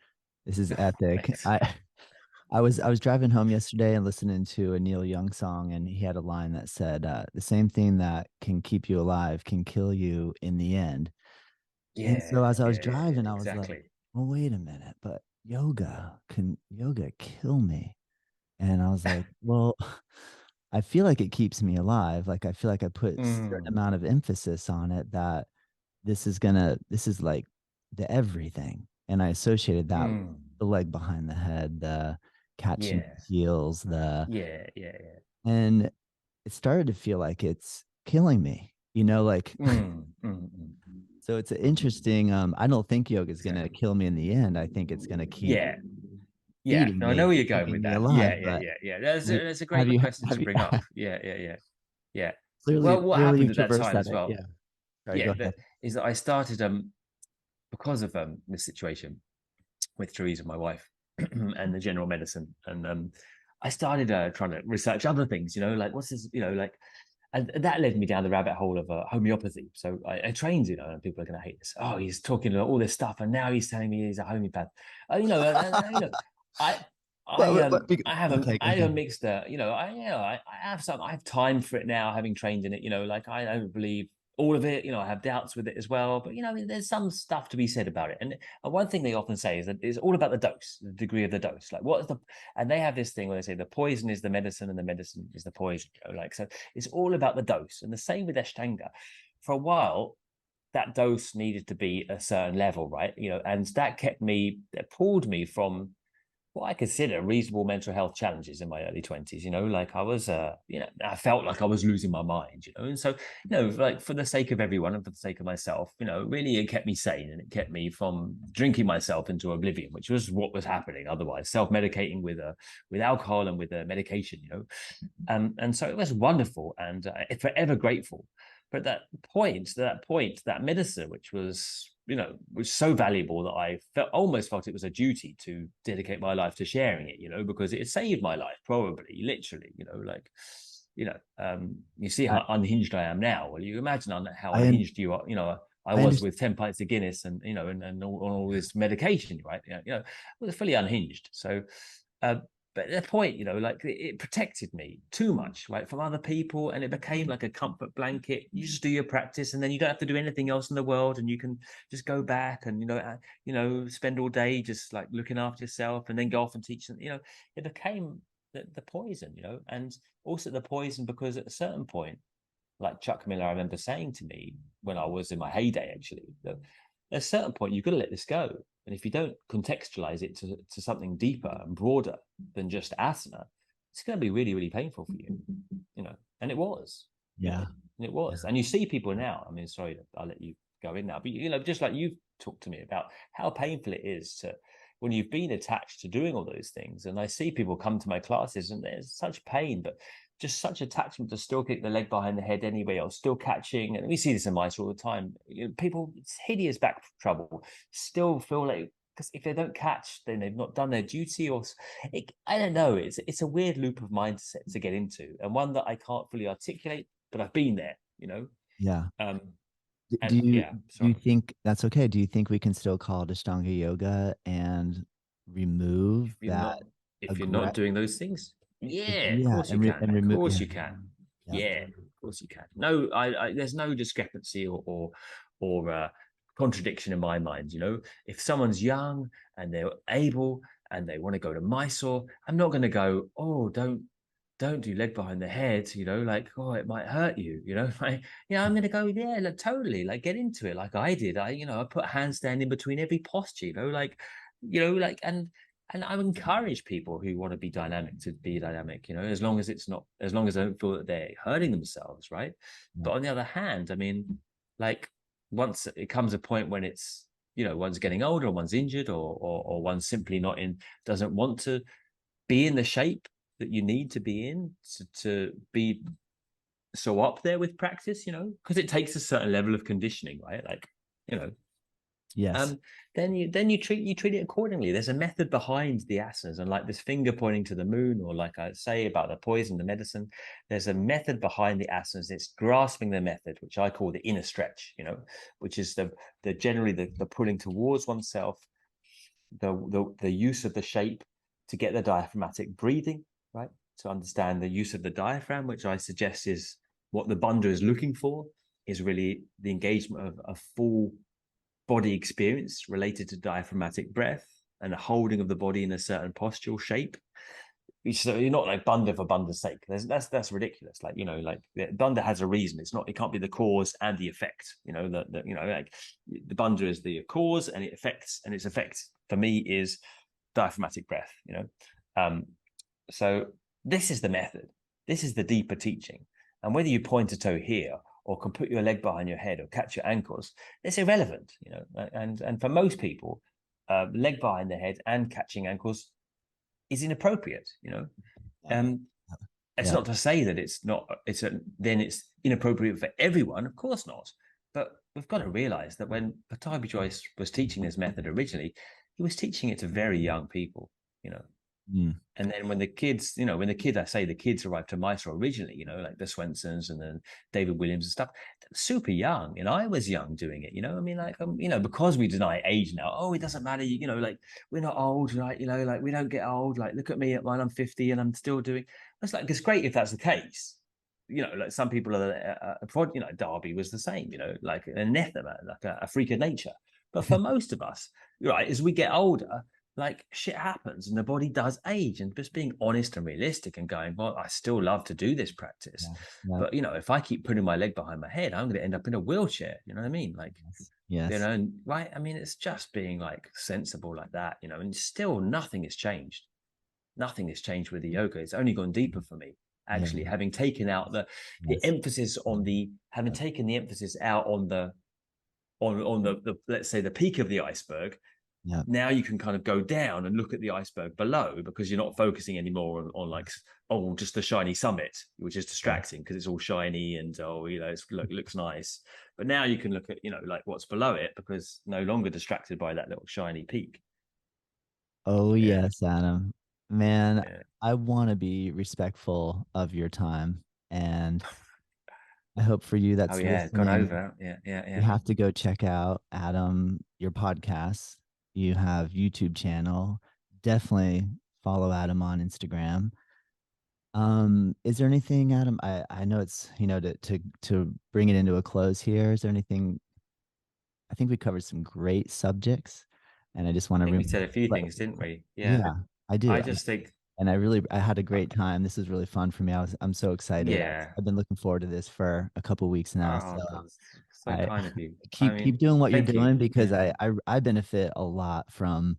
This is epic. thanks. I was driving home yesterday and listening to a Neil Young song, and he had a line that said, "The same thing that can keep you alive can kill you in the end." And Yeah, so as I was yeah, driving, I was like, exactly. "Well, wait a minute, but yoga kill me?" And I was like, "Well, I feel like it keeps me alive. Like I feel like I put a certain Mm, amount of emphasis on it that this is like the everything." And I associated that with mm, the leg behind the head, the catching yeah, heels, the yeah. and it started to feel like it's killing me, like so it's an interesting. I don't think yoga is gonna Exactly. kill me in the end. I think it's gonna keep Yeah, yeah. eating No, I know me, where you're going keeping with me that. Yeah, alive. yeah, But yeah, yeah. That's a have great you question have to you bring up. Yeah. clearly Well, what clearly happened you've at that traversed time that? as well? Yeah. Sorry, go Yeah, ahead. is that I started because of this situation with Theresa, my wife, and the general medicine, and I started trying to research other things. Like, what's this? Like, and that led me down the rabbit hole of homeopathy. So I trained, and people are going to hate this. Oh, he's talking about all this stuff, and now he's telling me he's a homeopath. I I have a Okay, go I have a ahead. mixed I have I have time for it now, having trained in it. Like, I don't believe all of it. I have doubts with it as well, but there's some stuff to be said about it. And one thing they often say is that it's all about the dose, the degree of the dose. Like, what is the, and they have this thing where they say the poison is the medicine and the medicine is the poison. Like, so it's all about the dose. And the same with Ashtanga. For a while, that dose needed to be a certain level, right? And that pulled me from what I consider reasonable mental health challenges in my early 20s. Like I was, I felt like I was losing my mind, and so, like for the sake of everyone and for the sake of myself, really it kept me sane, and it kept me from drinking myself into oblivion, which was what was happening otherwise, self-medicating with alcohol and with medication, and so it was wonderful, and forever grateful. But that medicine, which was so valuable that I almost felt it was a duty to dedicate my life to sharing it, because it saved my life, probably, literally, you see I, how unhinged I am now. Well, you imagine how I, unhinged you are, I I was understand. with 10 pints of Guinness and all this medication, right? I was fully unhinged. So, uh, but at the point, like it protected me too much, right, from other people, and it became like a comfort blanket. You just do your practice, and then you don't have to do anything else in the world, and you can just go back and spend all day just like looking after yourself, and then go off and teach them. It became the poison, and also the poison because at a certain point, like Chuck Miller, I remember saying to me when I was in my heyday, actually, that at a certain point, you've got to let this go. And if you don't contextualize it to something deeper and broader than just asana, it's going to be really, really painful for you. And it was, Yeah. and it Yeah. was. And you see people now, I mean, sorry, I'll let you go in now, but, just like you've talked to me about how painful it is to, when you've been attached to doing all those things. And I see people come to my classes and there's such pain, but just such attachment to still kick the leg behind the head anyway, or still catching. And we see this in mice all the time. People, it's hideous back trouble, still feel like, because if they don't catch, then they've not done their duty, or I don't know. It's a weird loop of mindset to get into, and one that I can't fully articulate, but I've been there. Yeah. Um, Do and you yeah, do you sorry. think that's okay? Do you think we can still call it Ashtanga yoga and remove If you're that not if you're not aggressive? doing those things, yeah, of Yeah, course you can. and Of remove. course Yeah, you can. yeah, Yeah, of course you can. No, there's no discrepancy or contradiction in my mind. If someone's young and they're able and they want to go to Mysore, I'm not going to go, oh, don't do leg behind the head, like, oh, it might hurt you, like, I'm going to go, yeah, like, totally, like, get into it like I did. I put a handstand in between every posture, like, like, and I encourage people who want to be dynamic to be dynamic, as long as it's not, as long as I don't feel that they're hurting themselves, right? yeah, But on the other hand, I mean, like, once it comes a point when it's, one's getting older, or one's injured, or one's simply not in, doesn't want to be in the shape that you need to be in to be so up there with practice, because it takes a certain level of conditioning, right? Like, you know, yes, um, then you treat it accordingly. There's a method behind the asanas, and like this finger pointing to the moon, or like I say about the poison, the medicine. There's a method behind the asanas. It's grasping the method, which I call the inner stretch. Which is the generally the pulling towards oneself, the use of the shape to get the diaphragmatic breathing, right? To understand the use of the diaphragm, which I suggest is what the bandha is looking for, is really the engagement of a full body experience related to diaphragmatic breath and the holding of the body in a certain postural shape. So you're not like bandha for bandha's sake. That's ridiculous. Like, like bandha has a reason. It can't be the cause and the effect. Like the bandha is the cause, and its effect for me is diaphragmatic breath. Um, so this is the method. This is the deeper teaching. And whether you point a toe here or can put your leg behind your head or catch your ankles, it's irrelevant. And for most people, leg behind the head and catching ankles is inappropriate. Um, it's yeah, not to say that then it's inappropriate for everyone. Of course not. But we've got to realize that when Pattabhi Jois was teaching this method originally, he was teaching it to very young people. You know, mm, and then when the kids, I say the kids arrived to Mysore originally, like the Swensons and then David Williams and stuff, super young. And I was young doing it, I mean, like, because we deny age now, oh, it doesn't matter, like, we're not old, right? Like, we don't get old. Like, look at me at mine, I'm 50 and I'm still doing. It's like, it's great if that's the case. Like some people are, Darby was the same, like an anathema, like a freak of nature. But for most of us, right, as we get older, like shit happens and the body does age, and just being honest and realistic and going, well, I still love to do this practice, Yeah. Yeah. but if I keep putting my leg behind my head, I'm going to end up in a wheelchair. You know what I mean? Like, Yes. Yes. right? I mean, it's just being like sensible like that, and still nothing has changed. Nothing has changed with the yoga. It's only gone deeper for me. Yeah. Actually, having taken out the Yes. emphasis on the having taken the emphasis out on the let's say the peak of the iceberg, Yeah. now you can kind of go down and look at the iceberg below, because you're not focusing anymore on like, oh, just the shiny summit, which is Yeah. distracting because it's all shiny and it looks nice. But now you can look at like what's below it, because no longer distracted by that little shiny peak. Oh, Yeah, yes, Adam. Man, yeah. I want to be respectful of your time. And I hope for you Oh that's yeah, got listening, over. Yeah, yeah, you yeah. have to go check out Adam, your podcast. You have YouTube channel. Definitely follow Adam on Instagram. Is there anything, Adam? I know it's, to bring it into a close here. Is there anything? I think we covered some great subjects, and I just want I to think we said a few things, didn't we? Yeah. yeah, I do. I just think, And I had a great time. This was really fun for me. I'm so excited. yeah. I've been looking forward to this for a couple weeks now. So Oh God, so I kind of you. I keep mean, doing what you're thank you. doing because Yeah. I benefit a lot from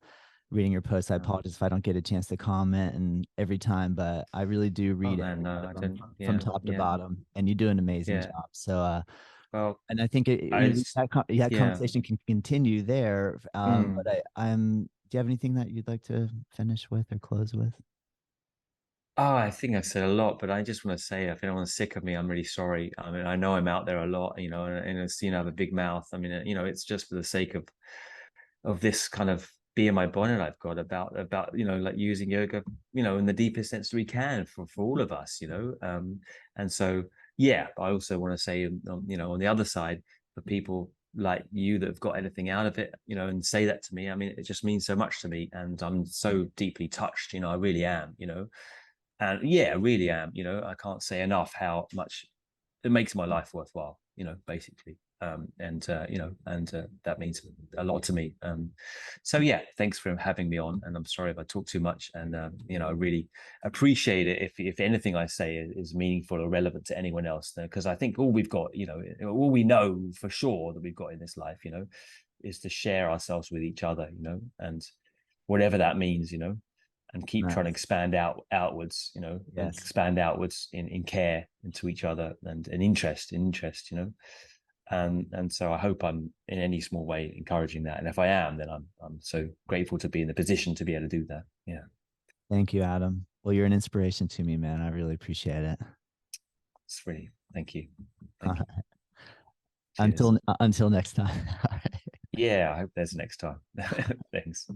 reading your posts. I Oh, apologize if I don't get a chance to comment and every time, but I really do oh read man, every one no, of I them don't. from Yeah, top to yeah, bottom, and you do an amazing yeah. job. So Well, and I think I just, that yeah. conversation can continue there. Mm. But I'm. Do you have anything that you'd like to finish with or close with? Oh, I think I've said a lot, but I just want to say, if anyone's sick of me, I'm really sorry. I mean, I know I'm out there a lot, and it's, I have a big mouth. I mean, it's just for the sake of this kind of bee in my bonnet I've got about like using yoga, in the deepest sense we can for all of us, and so yeah. I also want to say, on the other side, for people like you that have got anything out of it, and say that to me. I mean, it just means so much to me, and I'm so deeply touched. I really am. And yeah, I really am. I can't say enough how much it makes my life worthwhile, basically. And that means a lot to me. So yeah, thanks for having me on. And I'm sorry if I talk too much. And I really appreciate it if anything I say is meaningful or relevant to anyone else. Because I think all we've got, all we know for sure that we've got in this life, is to share ourselves with each other, and whatever that means, and keep trying to Nice. expand outwards, and Yes. expand outwards in care into each other, and an interest, and so I hope I'm in any small way encouraging that. And if I am, then I'm so grateful to be in the position to be able to do that. Yeah, Thank you, Adam. Well, you're an inspiration to me, man. I really appreciate it. it's really thank you, All thank you. right. Cheers. Until next time. Yeah, I hope there's next time. Thanks.